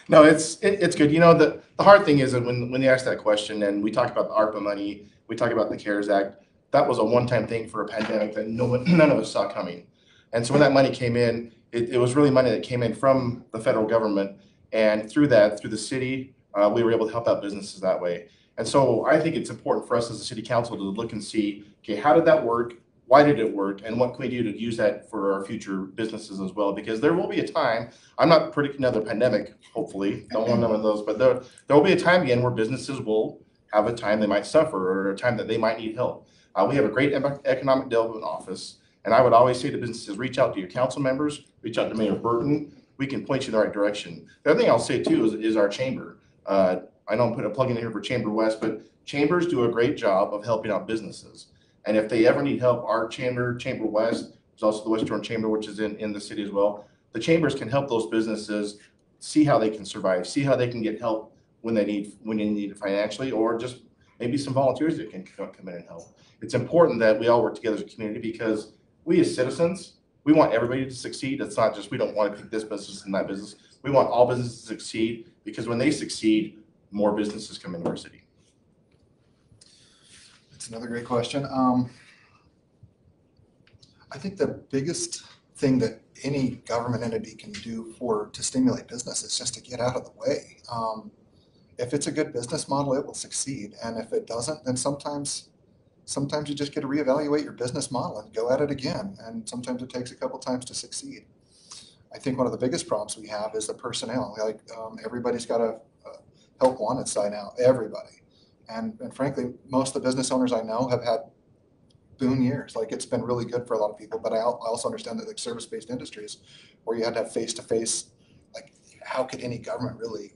No, it's good. The hard thing is that when you ask that question and we talk about the ARPA money, we talk about the CARES Act, that was a one-time thing for a pandemic that none of us saw coming. And so when that money came in, it was really money that came in from the federal government, and through the city, we were able to help out businesses that way. And so I think it's important for us as a city council to look and see, okay, how did that work? Why did it work? And what can we do to use that for our future businesses as well? Because there will be a time, I'm not predicting another pandemic, hopefully, don't want none of those, but there will be a time again where businesses will have a time they might suffer or a time that they might need help. We have a great economic development office, and I would always say to businesses, reach out to your council members, reach out to Mayor Burton. We can point you in the right direction. The other thing I'll say too is our chamber. I know I'm putting a plug in here for ChamberWest, but chambers do a great job of helping out businesses. And if they ever need help, our chamber, ChamberWest, there's also the West Jordan Chamber, which is in the city as well. The chambers can help those businesses see how they can survive, see how they can get help when they need it financially, or just maybe some volunteers that can come in and help. It's important that we all work together as a community, because we as citizens, we want everybody to succeed. It's not just we don't want to pick this business and that business. We want all businesses to succeed, because when they succeed, more businesses come into our city. That's another great question. I think the biggest thing that any government entity can do to stimulate business is just to get out of the way. If it's a good business model, it will succeed. And if it doesn't, then sometimes you just get to reevaluate your business model and go at it again. And sometimes it takes a couple times to succeed. I think one of the biggest problems we have is the personnel. Everybody's got a help wanted sign out, everybody. And frankly, most of the business owners I know have had boon years. Like, it's been really good for a lot of people, but I also understand that like service-based industries where you had to have face-to-face, like, how could any government really,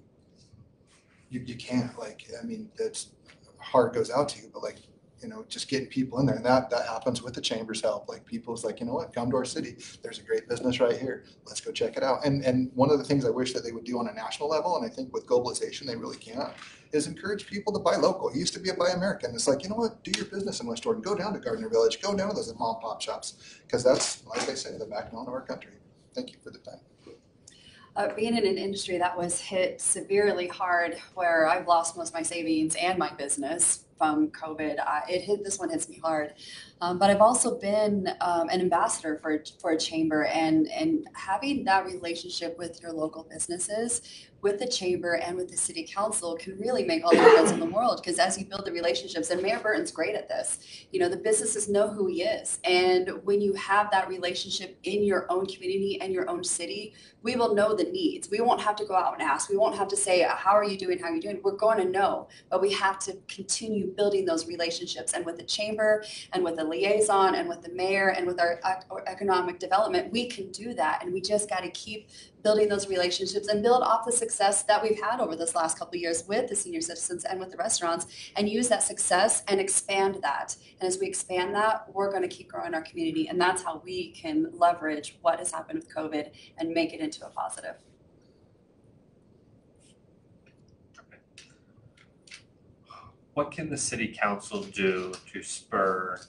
you can't, like, I mean, it's, heart goes out to you, but like, you know, just getting people in there, and that happens with the chamber's help. Like, people's like, you know what, come to our city. There's a great business right here. Let's go check it out. And one of the things I wish that they would do on a national level, and I think with globalization they really can't, is encourage people to buy local. It used to be a buy American. It's like, you know what, do your business in West Jordan. Go down to Gardner Village. Go down to those mom and pop shops, because that's, like I say, the backbone of our country. Thank you for the time. Being in an industry that was hit severely hard, where I've lost most of my savings and my business from COVID, this one hits me hard. But I've also been an ambassador for a chamber, and having that relationship with your local businesses, with the chamber and with the city council can really make all the difference in the world. Because as you build the relationships, and Mayor Burton's great at this, you know, the businesses know who he is. And when you have that relationship in your own community and your own city, we will know the needs. We won't have to go out and ask. We won't have to say, how are you doing? How are you doing? We're going to know, but we have to continue building those relationships. And with the chamber and with the liaison and with the mayor and with our economic development, we can do that. And we just got to keep building those relationships and build off the success that we've had over this last couple of years with the senior citizens and with the restaurants, and use that success and expand that. And as we expand that, we're going to keep growing our community. And that's how we can leverage what has happened with COVID and make it into a positive. What can the city council do to spur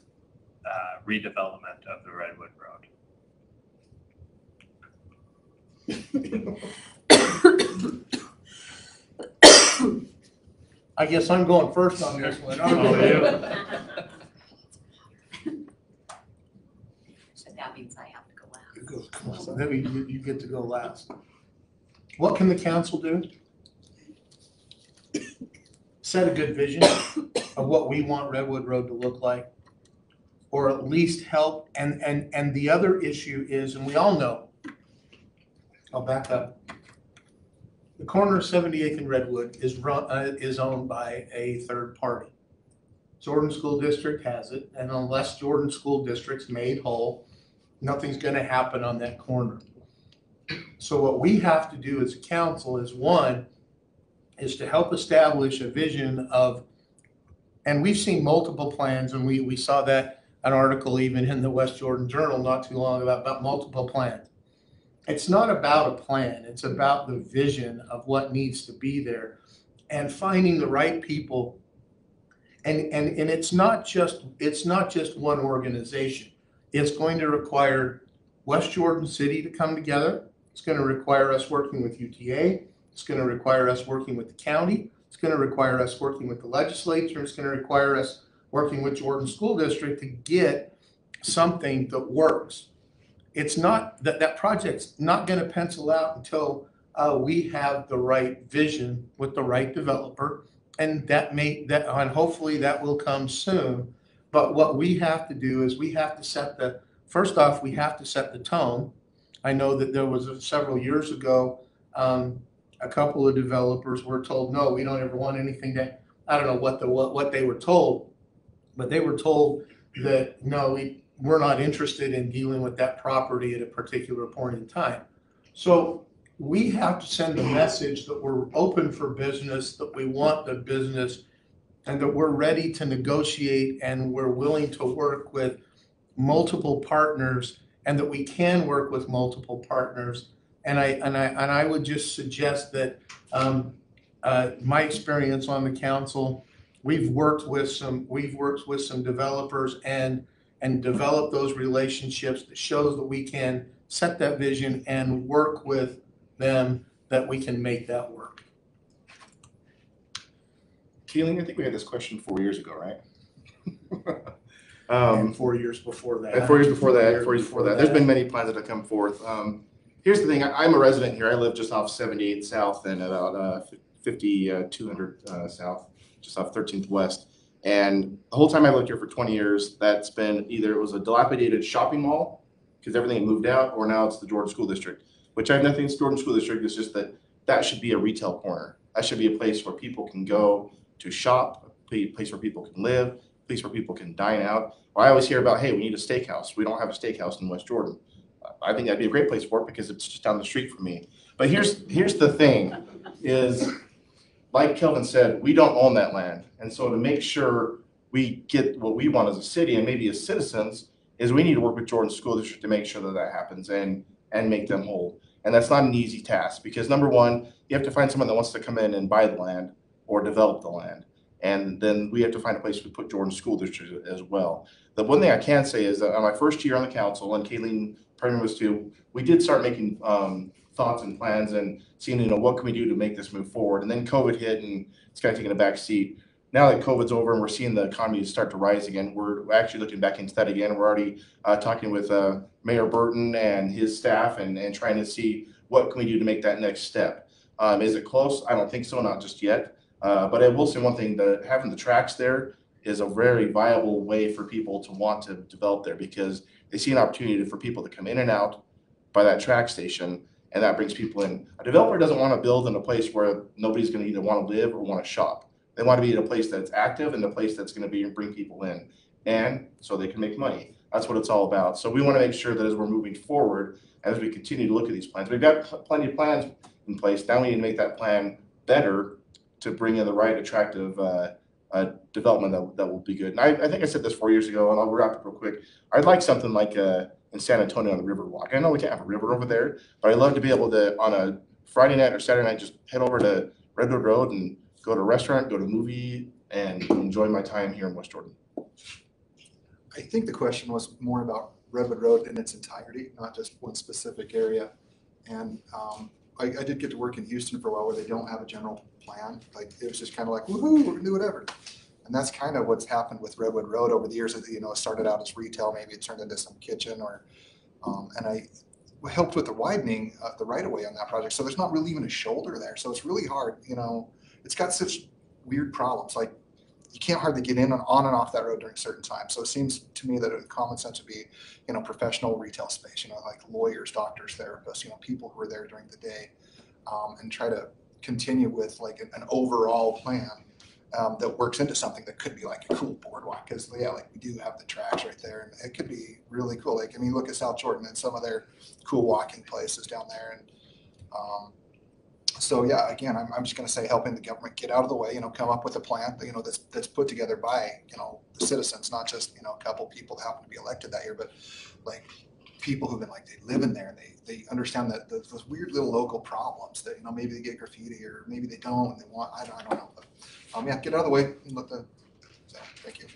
redevelopment of the Redwood Road? I guess I'm going first on this one. So that means I have to go last. Come on, then you get to go last. What can the council do? Set a good vision of what we want Redwood Road to look like, or at least help. And the other issue is, and we all know, I'll back up. The corner of 78th and Redwood is owned by a third party. Jordan School District has it, and unless Jordan School District's made whole, nothing's going to happen on that corner. So what we have to do as a council is, one, is to help establish a vision of, and we've seen multiple plans, and we saw that an article even in the West Jordan Journal not too long ago about multiple plans. It's not about a plan, it's about the vision of what needs to be there and finding the right people. And it's not just one organization. It's going to require West Jordan City to come together. It's going to require us working with UTA. It's going to require us working with the county. It's going to require us working with the legislature. It's going to require us working with Jordan School District to get something that works. It's not that project's not going to pencil out until we have the right vision with the right developer, and and hopefully that will come soon. But what we have to do is we have to set first off, we have to set the tone. I know that there was several years ago, a couple of developers were told, no, we don't ever want anything that, I don't know what they were told, but they were told that, no, we're not interested in dealing with that property at a particular point in time. So we have to send a message that we're open for business, that we want the business, and that we're ready to negotiate and we're willing to work with multiple partners, and that we can work with multiple partners. And I would just suggest that my experience on the council, we've worked with some developers and develop those relationships that shows that we can set that vision and work with them, that we can make that work. Kayleen, I think we had this question 4 years ago, right? And 4 years before that. And 4 years before that, 4 years before that. There's been many plans that have come forth. Here's the thing, I'm a resident here. I live just off 78 South and about 5200 South, just off 13th West. And the whole time I lived here for 20 years, that's been either it was a dilapidated shopping mall because everything had moved out, or now it's the Jordan School District, which I have nothing against Jordan School District. It's just that should be a retail corner. That should be a place where people can go to shop, place where people can live, a place where people can dine out. Or I always hear about, hey, we need a steakhouse. We don't have a steakhouse in West Jordan. I think that'd be a great place for it because it's just down the street from me. But here's the thing is, like Kelvin said, we don't own that land. And so to make sure we get what we want as a city and maybe as citizens is we need to work with Jordan School District to make sure that that happens and make them whole. And that's not an easy task because number one, you have to find someone that wants to come in and buy the land or develop the land. And then we have to find a place to put Jordan School District as well. The one thing I can say is that on my first year on the council, and Kayleen probably was too, we did start making thoughts and plans and seeing, you know, what can we do to make this move forward. And then COVID hit and it's kind of taking a back seat. Now that COVID's over and we're seeing the economy start to rise again, we're actually looking back into that again. We're already talking with Mayor Burton and his staff and trying to see what can we do to make that next step. Is it close? I don't think so, not just yet. But I will say one thing, that having the tracks there is a very viable way for people to want to develop there because they see an opportunity for people to come in and out by that track station, and that brings people in. A developer doesn't want to build in a place where nobody's going to either want to live or want to shop. They want to be in a place that's active and a place that's going to bring people in, and so they can make money. That's what it's all about. So we want to make sure that as we're moving forward, as we continue to look at these plans, we've got plenty of plans in place. Now we need to make that plan better to bring in the right attractive development that will be good. And I think I said this 4 years ago, and I'll wrap up real quick. I'd like something like in San Antonio on the Riverwalk. I know we can't have a river over there, but I'd love to be able to, on a Friday night or Saturday night, just head over to Redwood Road and go to a restaurant, go to a movie, and enjoy my time here in West Jordan. I think the question was more about Redwood Road in its entirety, not just one specific area. And I did get to work in Houston for a while where they don't have a general plan. Like it was just kind of like, woohoo, we're gonna do whatever. And that's kind of what's happened with Redwood Road over the years. You know, it started out as retail, maybe it turned into some kitchen or, and I helped with the widening of the right of way on that project. So there's not really even a shoulder there. So it's really hard, you know, it's got such weird problems. Like you can't hardly get in and on and off that road during certain times. So it seems to me that a common sense would be, you know, professional retail space, you know, like lawyers, doctors, therapists, you know, people who are there during the day, and try to continue with like an overall plan that works into something that could be like a cool boardwalk. Because yeah, like we do have the tracks right there, and it could be really cool. Like I mean, look at South Jordan and some of their cool walking places down there, and so yeah, again, I'm just going to say helping the government get out of the way, you know, come up with a plan, you know, that's put together by, you know, the citizens, not just, you know, a couple people that happen to be elected that year, but like people who've been like, they live in there and they understand that those weird little local problems that, you know, maybe they get graffiti or maybe they don't, and they want, I don't know, but yeah, get out of the way and let the, so thank you.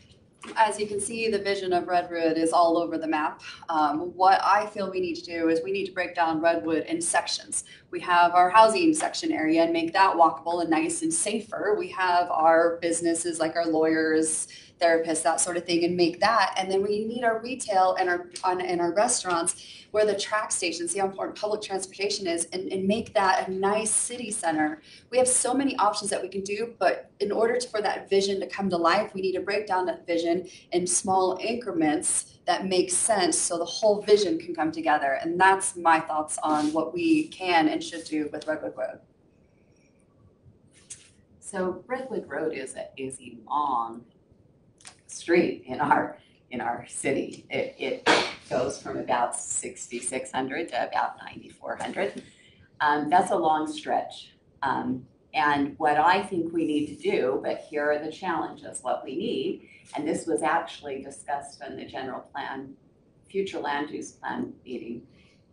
As you can see, the vision of Redwood is all over the map. What I feel we need to do is we need to break down Redwood in sections. We have our housing section area and make that walkable and nice and safer. We have our businesses like our lawyers, therapists, that sort of thing, and make that. And then we need our retail and our restaurants where the track stations, see how important public transportation is, and make that a nice city center. We have so many options that we can do, but in order for that vision to come to life, we need to break down that vision in small increments that make sense so the whole vision can come together. And that's my thoughts on what we can and should do with Redwood Road. So Redwood Road is a long street in our city. It goes from about 6,600 to about 9,400. That's a long stretch. And what I think we need to do, but here are the challenges, what we need, and this was actually discussed in the general plan, future land use plan meeting,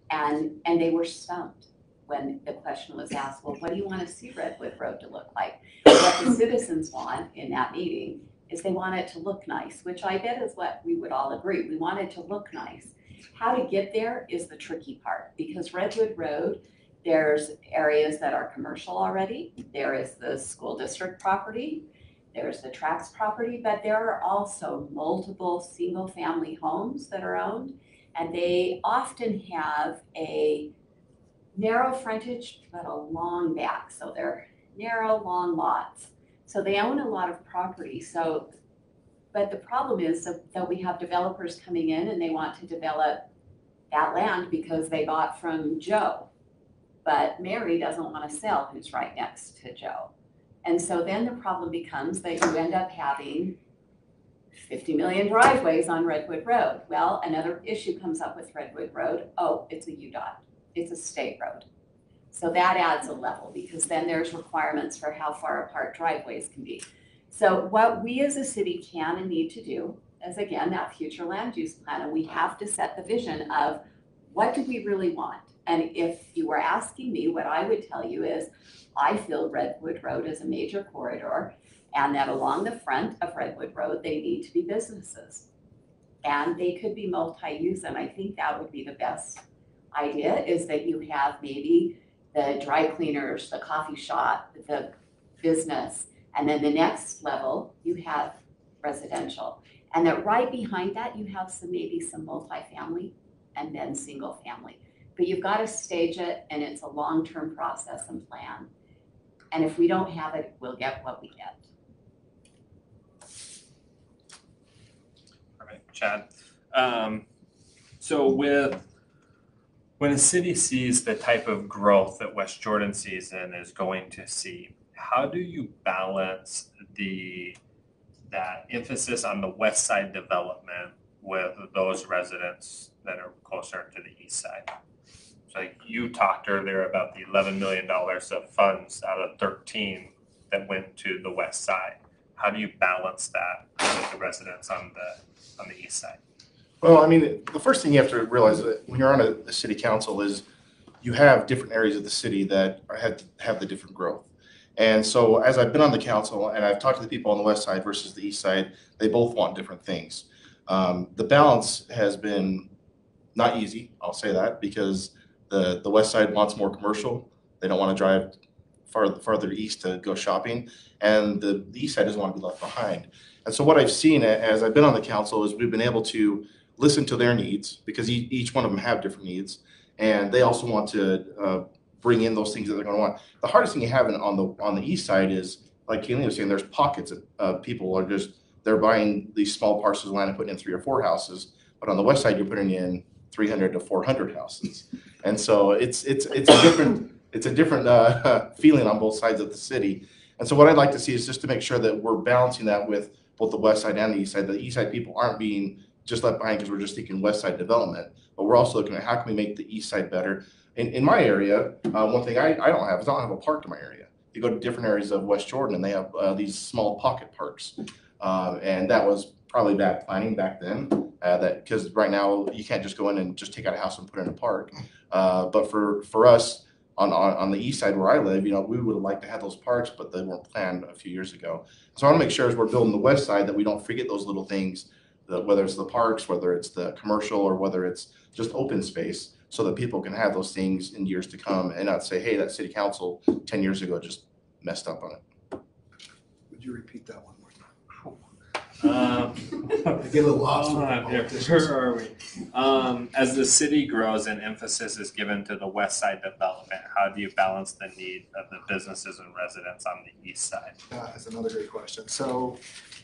and they were stumped when the question was asked, well, what do you want to see Redwood Road to look like? What the citizens want in that meeting is they want it to look nice, which I bet is what we would all agree. We want it to look nice. How to get there is the tricky part, because Redwood Road, there's areas that are commercial already. There is the school district property. There's the tracks property, but there are also multiple single family homes that are owned, and they often have a narrow frontage, but a long back. So they're narrow, long lots. So they own a lot of property. So, but the problem is that we have developers coming in and they want to develop that land because they bought from Joe. But Mary doesn't want to sell who's right next to Joe. And so then the problem becomes that you end up having 50 million driveways on Redwood Road. Well, another issue comes up with Redwood Road. Oh, it's a UDOT. It's a state road. So that adds a level because then there's requirements for how far apart driveways can be. So what we as a city can and need to do is, again, that future land use plan, and we have to set the vision of what do we really want? And if you were asking me, what I would tell you is, I feel Redwood Road is a major corridor, and that along the front of Redwood Road, they need to be businesses. And they could be multi-use, and I think that would be the best idea, is that you have maybe the dry cleaners, the coffee shop, the business, and then the next level, you have residential. And that right behind that, you have maybe some multifamily and then single family. But you've got to stage it, and it's a long-term process and plan. And if we don't have it, we'll get what we get. All right, Chad. So when a city sees the type of growth that West Jordan sees and is going to see, how do you balance that emphasis on the west side development with those residents that are closer to the east side? So like you talked earlier about the $11 million of funds out of 13 that went to the west side. How do you balance that with the residents on the east side? Well, I mean, the first thing you have to realize that when you're on a city council is you have different areas of the city that have the different growth. And so as I've been on the council and I've talked to the people on the west side versus the east side, they both want different things. The balance has been not easy, I'll say that, because the west side wants more commercial. They don't want to drive farther east to go shopping, and the east side doesn't want to be left behind. And so what I've seen as I've been on the council is we've been able to listen to their needs, because each one of them have different needs, and they also want to bring in those things that they're going to want. The hardest thing you have on the east side is, like Kayleen was saying, there's pockets of people are they're buying these small parcels of land and putting in 3 or 4 houses, but on the west side you're putting in 300 to 400 houses, and so it's a different feeling on both sides of the city. And so what I'd like to see is just to make sure that we're balancing that with both the west side and the east side. The east side people aren't being just left behind because we're just thinking west side development, but we're also looking at how can we make the east side better. In my area, one thing I don't have is I don't have a park in my area. You go to different areas of West Jordan and they have these small pocket parks. And that was probably bad planning back then, because right now you can't just go in and just take out a house and put in a park. But for us on the east side where I live, we would have liked to have those parks, but they weren't planned a few years ago. So I want to make sure as we're building the west side that we don't forget those little things, whether it's the parks, whether it's the commercial, or whether it's just open space, so that people can have those things in years to come and not say, hey, that city council 10 years ago just messed up on it. Would you repeat that one more time? I get a little lost. Where are we? As the city grows and emphasis is given to the west side development, how do you balance the need of the businesses and residents on the east side? That's another great question. So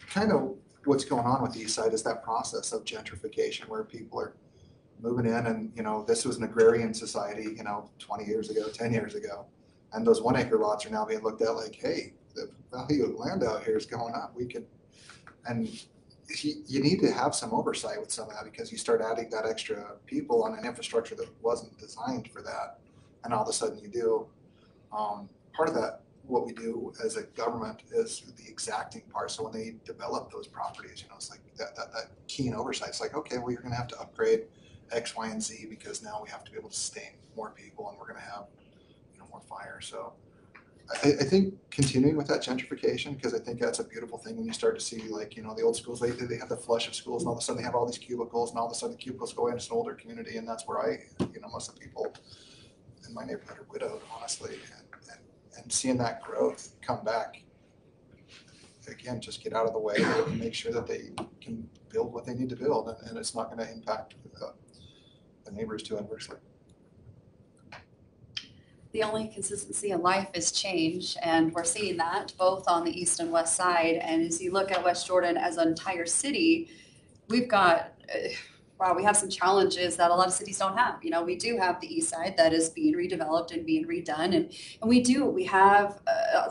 kind of what's going on with the east side is that process of gentrification where people are moving in, and this was an agrarian society 20 years ago, 10 years ago, and those 1 acre lots are now being looked at like, hey, the value of land out here is going up. And you need to have some oversight with some of that, because you start adding that extra people on an infrastructure that wasn't designed for that, and all of a sudden you do. Part of that, what we do as a government, is the exacting part. So when they develop those properties, it's like that keen oversight. It's like, okay, well, you're going to have to upgrade X, Y, and Z, because now we have to be able to sustain more people, and we're going to have more fire. So I think continuing with that gentrification, because I think that's a beautiful thing when you start to see, like, the old schools, they have the flush of schools, and all of a sudden they have all these cubicles, and all of a sudden the cubicles go into an older community, and that's where most of the people in my neighborhood are widowed, honestly, and seeing that growth come back, again, just get out of the way and make sure that they can build what they need to build, and it's not going to impact the neighbors too adversely. The only consistency in life is change, and we're seeing that both on the east and west side. And as you look at West Jordan as an entire city, we've got wow, we have some challenges that a lot of cities don't have. You know, we do have the east side that is being redeveloped and being redone. And we have,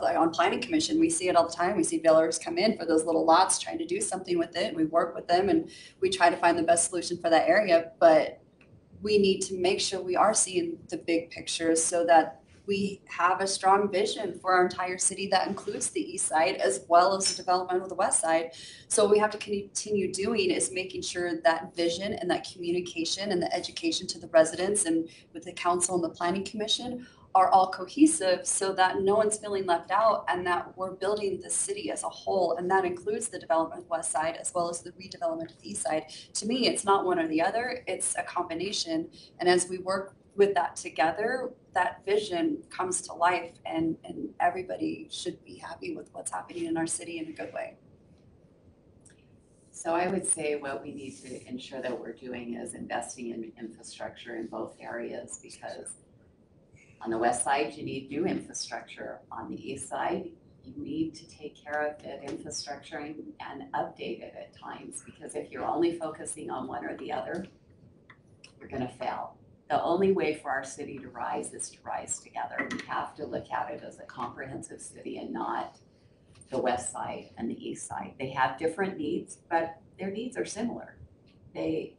like on planning commission, we see it all the time. We see builders come in for those little lots trying to do something with it. And we work with them and we try to find the best solution for that area. But we need to make sure we are seeing the big picture so that we have a strong vision for our entire city that includes the east side as well as the development of the west side. So what we have to continue doing is making sure that vision and that communication and the education to the residents and with the council and the planning commission are all cohesive so that no one's feeling left out and that we're building the city as a whole. And that includes the development of the west side as well as the redevelopment of the east side. To me, it's not one or the other, it's a combination. And as we work with that together, that vision comes to life and everybody should be happy with what's happening in our city in a good way. So I would say what we need to ensure that we're doing is investing in infrastructure in both areas, because on the west side, you need new infrastructure. On the east side, you need to take care of that infrastructure and update it at times, because if you're only focusing on one or the other, you're gonna fail. The only way for our city to rise is to rise together. We have to look at it as a comprehensive city and not the west side and the east side. They have different needs, but their needs are similar.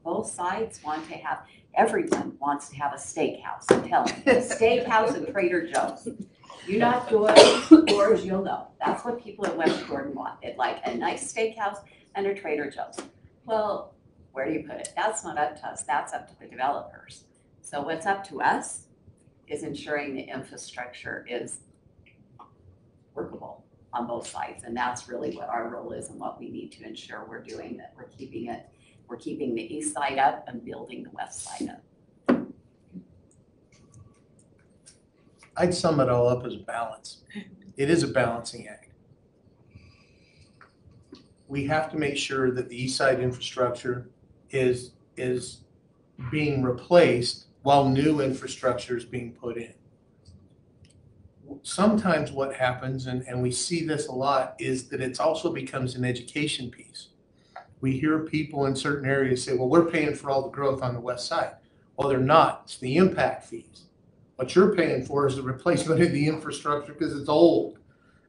Both sides want to have, everyone wants to have a steakhouse, I'm telling you. A steakhouse and Trader Joe's. You knock doors, you'll know. That's what people at West Jordan want. They'd like a nice steakhouse and a Trader Joe's. Well, where do you put it? That's not up to us, that's up to the developers. So what's up to us is ensuring the infrastructure is workable on both sides. And that's really what our role is and what we need to ensure we're doing, that we're keeping the east side up and building the west side up. I'd sum it all up as a balance. It is a balancing act. We have to make sure that the east side infrastructure is being replaced while new infrastructure is being put in. Sometimes what happens, and we see this a lot, is that it also becomes an education piece. We hear people in certain areas say, well, we're paying for all the growth on the west side. Well, they're not. It's the impact fees. What you're paying for is the replacement of the infrastructure because it's old.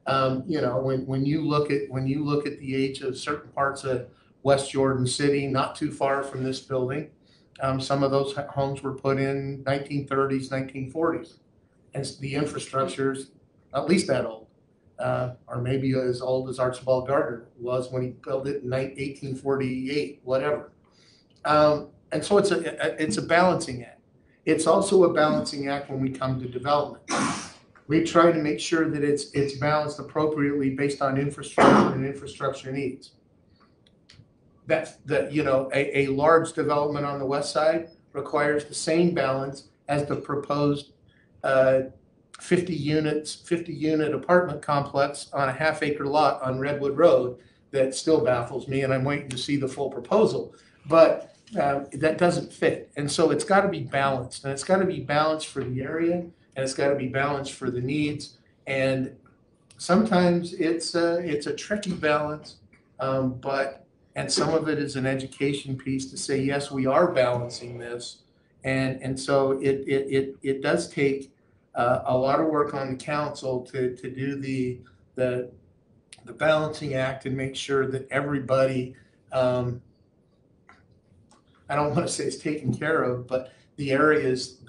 You know, when you look at the age of certain parts of West Jordan City, not too far from this building, some of those homes were put in 1930s, 1940s. And the infrastructure's at least that old, or maybe as old as Archibald Gardner was when he built it in 1848, whatever. And so it's a balancing act. It's also a balancing act when we come to development. We try to make sure that it's balanced appropriately based on infrastructure and infrastructure needs. That you know, a large development on the west side requires the same balance as the proposed 50 unit apartment complex on a half-acre lot on Redwood Road that still baffles me, and I'm waiting to see the full proposal. But that doesn't fit, and so it's got to be balanced, and it's got to be balanced for the area, and it's got to be balanced for the needs. And sometimes it's a tricky balance, and some of it is an education piece to say, yes, we are balancing this. And so it does take a lot of work on the council to do the balancing act and make sure that everybody, I don't want to say it's taken care of, but the areas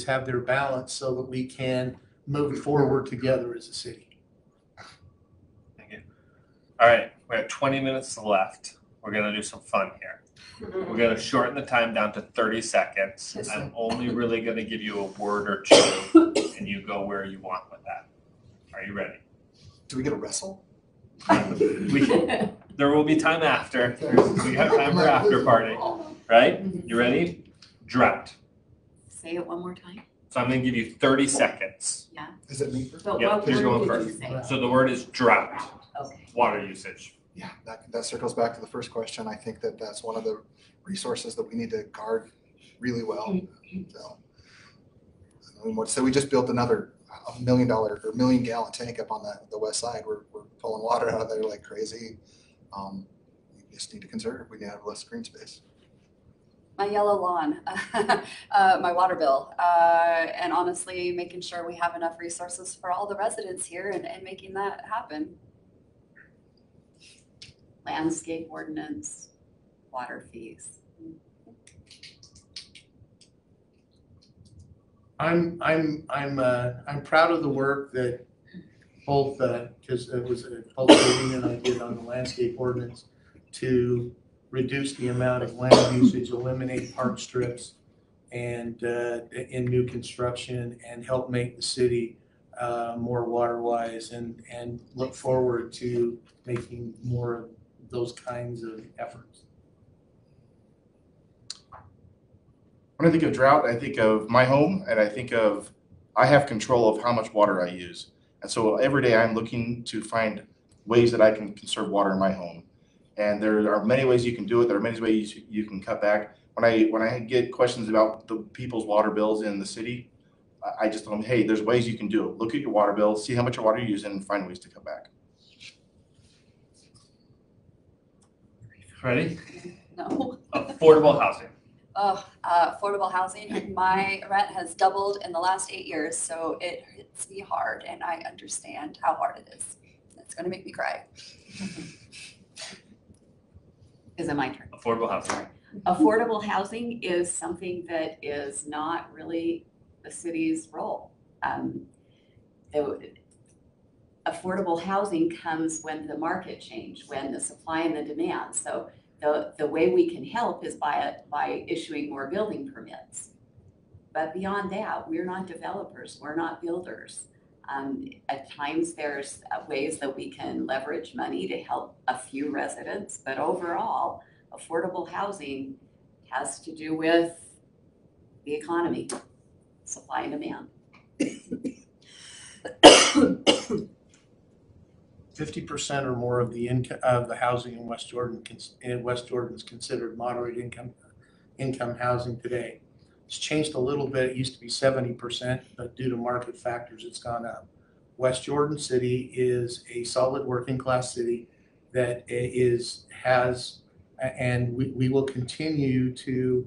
have their balance so that we can move forward together as a city. Thank you. All right, we have 20 minutes left. We're gonna do some fun here. We're gonna shorten the time down to 30 seconds. I'm only really gonna give you a word or two and you go where you want with that. Are you ready? Do we get a wrestle? There will be time after. We have time for after party, right? You ready? Drought. Say it one more time. So I'm gonna give you 30 seconds. Yeah. Is it me first? But Yep, what who's word going did you say? So the word is drought, Okay. water usage. Yeah, that circles back to the first question. I think that's one of the resources that we need to guard really well. So we just built another $1 million or $1 million gallon tank up on the west side. We're pulling water out of there like crazy. We just need to conserve. We need to have less green space. my yellow lawn, my water bill, and honestly, making sure we have enough resources for all the residents here and making that happen. Landscape ordinance, water fees. I'm proud of the work that both, because it was a public meeting and I did on the landscape ordinance to reduce the amount of land usage, eliminate park strips and in new construction and help make the city more water wise and look forward to making more of those kinds of efforts. When I think of drought, I think of my home and I think of I have control of how much water I use. And so every day I'm looking to find ways that I can conserve water in my home. And there are many ways you can do it. There are many ways you can cut back. When I get questions about the people's water bills in the city, I just tell them, hey, there's ways you can do it. Look at your water bill, see how much water you're using, and find ways to cut back. Ready? No. Affordable housing. Affordable housing. My rent has doubled in the last 8 years, so it hits me hard, and I understand how hard it is. It's going to make me cry. Is it my turn? Affordable housing. Affordable housing is something that is not really the city's role. Affordable housing comes when the market changes, when the supply and the demand. So the way we can help is by issuing more building permits. But beyond that, we're not developers, we're not builders. At times there's ways that we can leverage money to help a few residents, but overall, affordable housing has to do with the economy, supply and demand. 50% or more of the income of the housing in West Jordan is considered moderate income housing today. It's changed a little bit. It used to be 70%, but due to market factors, it's gone up. West Jordan City is a solid working class city that and we will continue to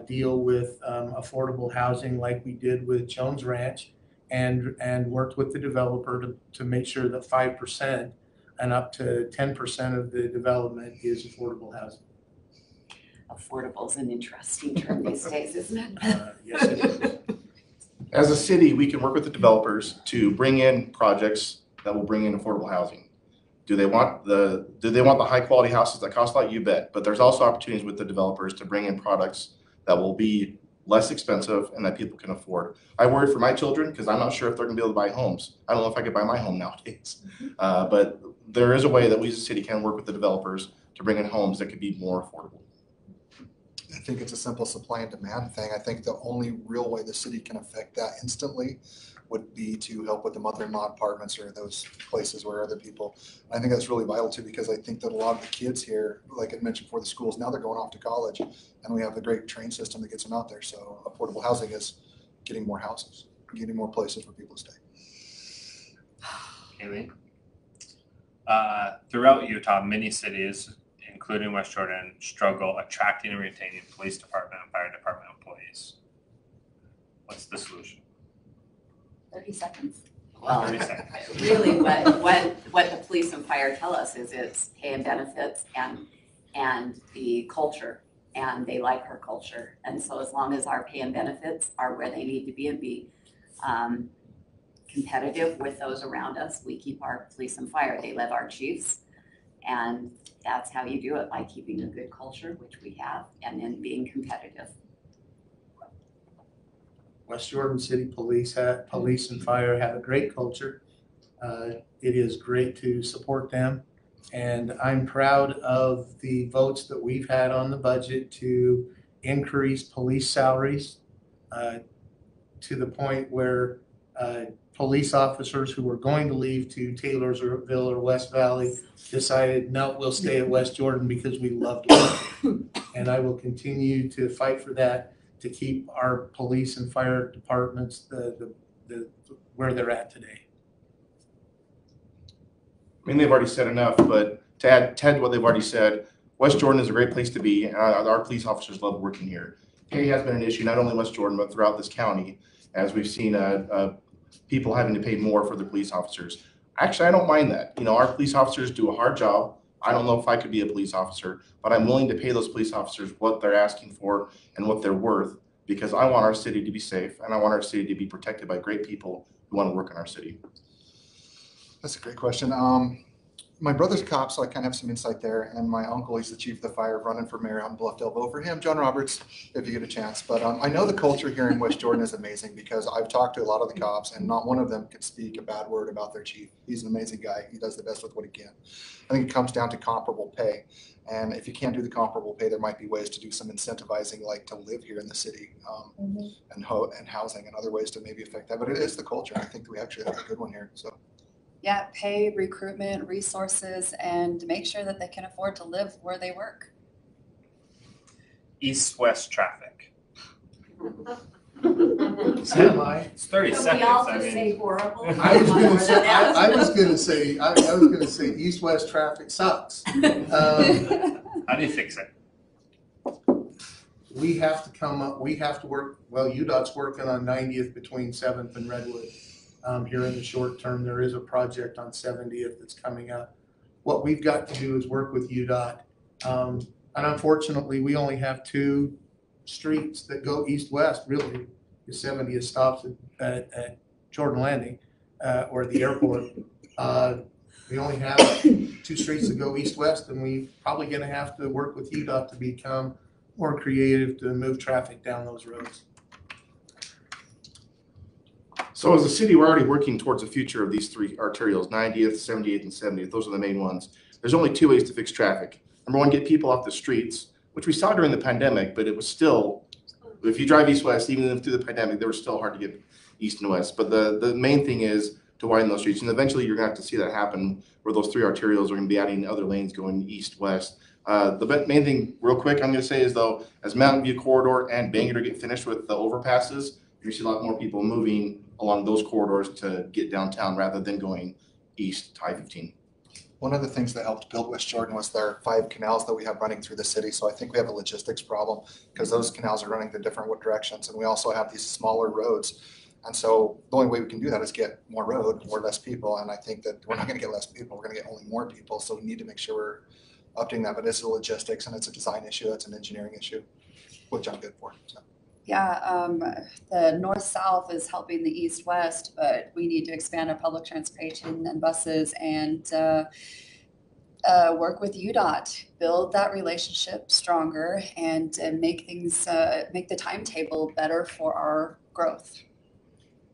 deal with affordable housing like we did with Jones Ranch and worked with the developer to make sure that 5% and up to 10% of the development is affordable housing. Affordable is an interesting term these days, isn't it? Yes, it is. As a city, we can work with the developers to bring in projects that will bring in affordable housing. Do they want the high quality houses that cost a lot? You bet. But there's also opportunities with the developers to bring in products that will be less expensive and that people can afford. I worry for my children because I'm not sure if they're going to be able to buy homes. I don't know if I could buy my home nowadays. But there is a way that we as a city can work with the developers to bring in homes that could be more affordable. I think it's a simple supply and demand thing. I think the only real way the city can affect that instantly would be to help with the mother-in-law apartments or those places where other people. I think that's really vital too, because I think that a lot of the kids here, like I mentioned before, the schools, now they're going off to college and we have a great train system that gets them out there. So affordable housing is getting more houses, getting more places for people to stay. Kayleen? Throughout Utah, many cities, including West Jordan, struggle attracting and retaining police department and fire department employees. What's the solution? 30 seconds. Well, 30 seconds. really what the police and fire tell us is it's pay and benefits and the culture, and they like our culture. And so as long as our pay and benefits are where they need to be and be competitive with those around us, we keep our police and fire. They love our chiefs, and that's how you do it, by keeping a good culture, which we have, and then being competitive. West Jordan City Police and Fire have a great culture. It is great to support them. And I'm proud of the votes that we've had on the budget to increase police salaries to the point where police officers who were going to leave to Taylorsville or West Valley decided, no, we'll stay at West Jordan because we love it. And I will continue to fight for that, to keep our police and fire departments where they're at today. I mean, they've already said enough, but to add to what they've already said, West Jordan is a great place to be, and our police officers love working here. Pay has been an issue not only in West Jordan, but throughout this county, as we've seen people having to pay more for their police officers. Actually, I don't mind that. You know, our police officers do a hard job. I don't know if I could be a police officer, but I'm willing to pay those police officers what they're asking for and what they're worth, because I want our city to be safe, and I want our city to be protected by great people who want to work in our city. That's a great question. My brother's a cop, so I kind of have some insight there. And my uncle, he's the chief of the fire, running for mayor on Bluffdale. Vote for him, John Roberts, if you get a chance. But I know the culture here in West Jordan is amazing, because I've talked to a lot of the cops, and not one of them could speak a bad word about their chief. He's an amazing guy. He does the best with what he can. I think it comes down to comparable pay. And if you can't do the comparable pay, there might be ways to do some incentivizing, like to live here in the city, and housing and other ways to maybe affect that. But it is the culture. I think we actually have a good one here. So. Yeah, pay, recruitment, resources, and make sure that they can afford to live where they work. East-west traffic. It's 30 seconds. We all I just mean, say horrible. I was gonna say east-west traffic sucks. how do you fix it? We have to work, well, UDOT's working on 90th between 7th and Redwood. Here in the short term, there is a project on 70th that's coming up. What we've got to do is work with UDOT. And unfortunately, we only have 2 streets that go east-west, really. The 70th stops at Jordan Landing or the airport. We only have 2 streets that go east-west, and we're probably going to have to work with UDOT to become more creative to move traffic down those roads. So as a city, we're already working towards the future of these 3 arterials, 90th, 78th, and 70th. Those are the main ones. There's only 2 ways to fix traffic. Number one, get people off the streets, which we saw during the pandemic, but it was still, if you drive east-west, even through the pandemic, they were still hard to get east and west. But the main thing is to widen those streets. And eventually you're gonna have to see that happen, where those 3 arterials are gonna be adding other lanes going east-west. The main thing, real quick, I'm gonna say is, though, as Mountain View Corridor and Bangor get finished with the overpasses, you see a lot more people moving along those corridors to get downtown rather than going east to I-15. One of the things that helped build West Jordan was their 5 canals that we have running through the city. So I think we have a logistics problem, because those canals are running the different directions, and we also have these smaller roads. And so the only way we can do that is get more road or less people. And I think that we're not going to get less people, we're going to get only more people. So we need to make sure we're updating that. But it's a logistics and it's a design issue, it's an engineering issue, which I'm good for. So. Yeah, the north-south is helping the east-west, but we need to expand our public transportation and buses and work with UDOT, build that relationship stronger, and make things, make the timetable better for our growth.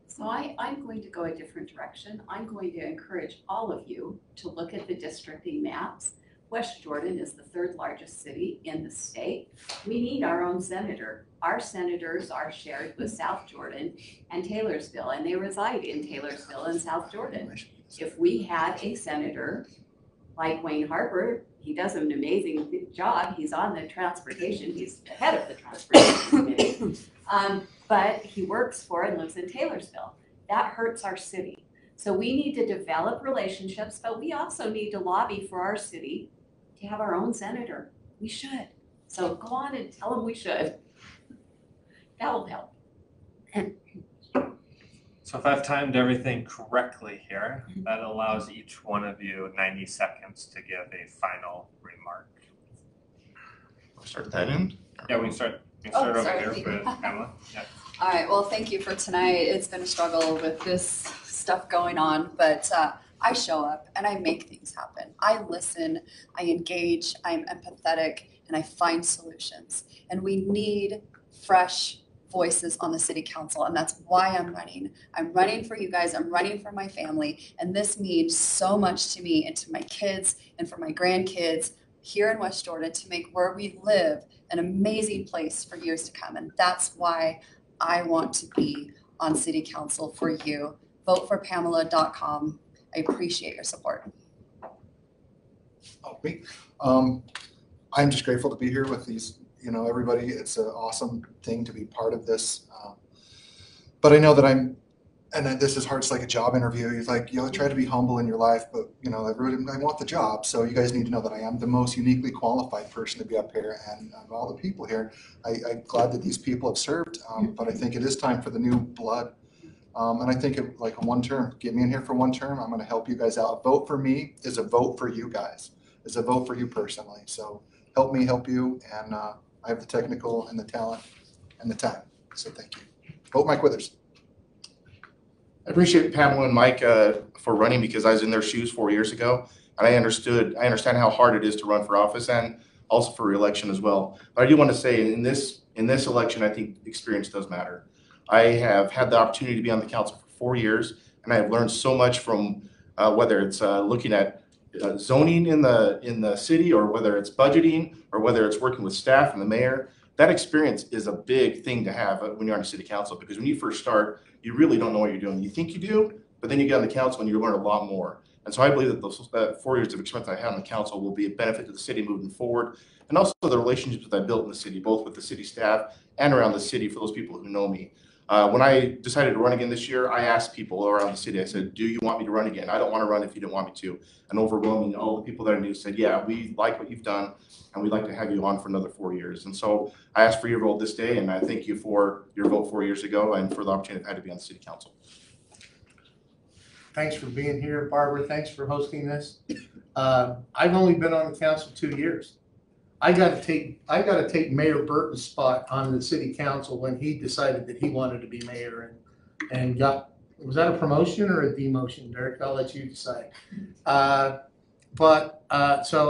So I'm going to go a different direction. I'm going to encourage all of you to look at the districting maps. West Jordan is the 3rd largest city in the state. We need our own senator. Our senators are shared with South Jordan and Taylorsville, and they reside in Taylorsville and South Jordan. If we had a senator like Wayne Harper, he does an amazing job. He's on the transportation, he's the head of the transportation committee. But he works for and lives in Taylorsville. That hurts our city. So we need to develop relationships, but we also need to lobby for our city to have our own senator. We should. So go on and tell them we should. That will help. So if I've timed everything correctly here, that allows each one of you 90 seconds to give a final remark. We'll start at that end? Yeah, we can start over sorry. here with Pamela. Yeah. All right, well, thank you for tonight. It's been a struggle with this stuff going on, but I show up and I make things happen. I listen, I engage, I'm empathetic, and I find solutions. And we need fresh voices on the city council, and that's why I'm running. I'm running for you guys, I'm running for my family, and this means so much to me and to my kids and for my grandkids here in West Jordan, to make where we live an amazing place for years to come. And that's why I want to be on city council for you. Voteforpamela.com. I appreciate your support. Oh, me. I'm just grateful to be here with these, everybody. It's an awesome thing to be part of this. But I know that and then this is hard. It's like a job interview. You're like, try to be humble in your life, but I want the job. So you guys need to know that I am the most uniquely qualified person to be up here, and of all the people here, I'm glad that these people have served. But I think it is time for the new blood. And I think like a one term, get me in here for one term. I'm going to help you guys out. A vote for me is a vote for you guys. Is a vote for you personally. So help me help you, and I have the technical and the talent and the time. So thank you. Vote Mike Withers. I appreciate Pamela and Mike for running, because I was in their shoes 4 years ago, and I understand how hard it is to run for office and also for re-election as well. But I do want to say in this election, I think experience does matter. I have had the opportunity to be on the council for 4 years, and I have learned so much from whether it's looking at zoning in the city, or whether it's budgeting, or whether it's working with staff and the mayor. That experience is a big thing to have when you're on a city council, because when you first start, you really don't know what you're doing. You think you do, but then you get on the council and you learn a lot more. And so I believe that those 4 years of experience I had on the council will be a benefit to the city moving forward, and also the relationships that I built in the city, both with the city staff and around the city for those people who know me. When I decided to run again this year, I asked people around the city, I said, do you want me to run again? I don't want to run if you didn't want me to. And overwhelmingly, all the people that I knew said, yeah, we like what you've done, and we'd like to have you on for another 4 years. And so I asked for your vote this day, and I thank you for your vote 4 years ago and for the opportunity I've had to be on the city council. Thanks for being here, Barbara. Thanks for hosting this. I've only been on the council 2 years. I got to take Mayor Burton's spot on the city council when he decided that he wanted to be mayor, and was that a promotion or a demotion, Derek? I'll let you decide. So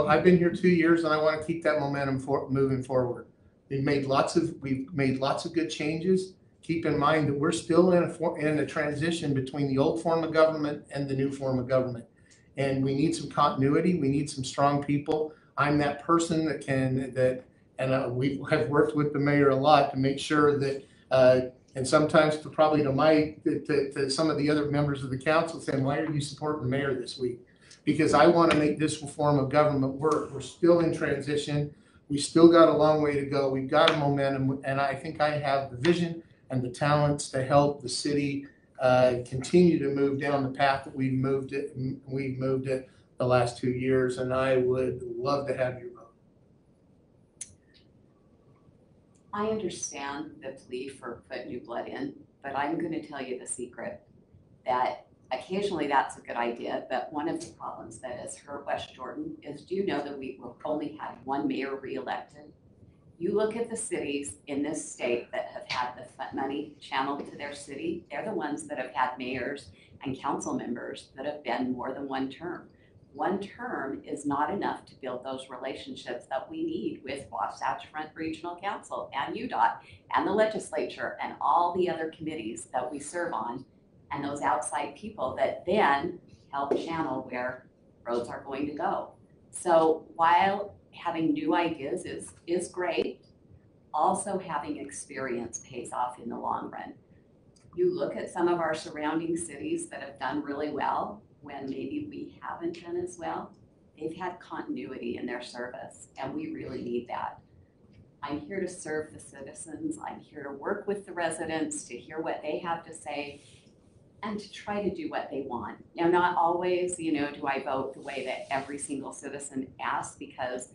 I've been here 2 years, and I want to keep that momentum moving forward. We've made lots of good changes. Keep in mind that we're still in a transition between the old form of government and the new form of government, and we need some continuity. We need some strong people. I'm that person and we have worked with the mayor a lot to make sure that, and sometimes to some of the other members of the council saying, why are you supporting the mayor this week? Because I want to make this form of government work. We're still in transition. We still got a long way to go. We've got a momentum, and I think I have the vision and the talents to help the city continue to move down the path that we've moved it the last 2 years, and I would love to have your vote. I understand the plea for put new blood in, but I'm going to tell you the secret that occasionally that's a good idea, but one of the problems that has hurt West Jordan is, do you know that we will only have one mayor reelected? You look at the cities in this state that have had the money channeled to their city, they're the ones that have had mayors and council members that have been more than one term. One term is not enough to build those relationships that we need with Wasatch Front Regional Council and UDOT and the legislature and all the other committees that we serve on, and those outside people that then help channel where roads are going to go. So while having new ideas is great, also having experience pays off in the long run. You look at some of our surrounding cities that have done really well when maybe we haven't done as well. They've had continuity in their service, and we really need that. I'm here to serve the citizens. I'm here to work with the residents, to hear what they have to say, and to try to do what they want. Now, not always, do I vote the way that every single citizen asks, because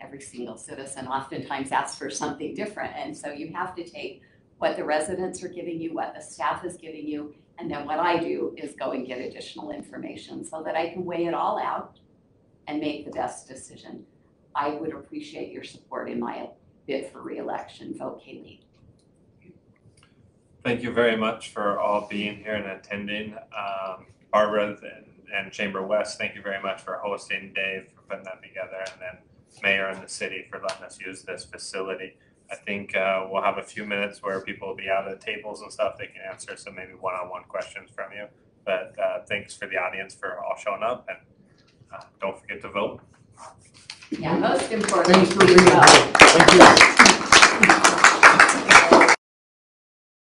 every single citizen oftentimes asks for something different. And so you have to take what the residents are giving you, what the staff is giving you, and then what I do is go and get additional information so that I can weigh it all out and make the best decision. I would appreciate your support in my bid for re-election. Vote Kayleen. Thank you very much for all being here and attending. Barbara and ChamberWest, thank you very much for hosting, Dave for putting that together, and then Mayor and the city for letting us use this facility. I think we'll have a few minutes where people will be out at tables and stuff. They can answer some maybe one-on-one questions from you. But thanks for the audience for all showing up, and don't forget to vote. Yeah, most important. Thanks for being here. Thank you.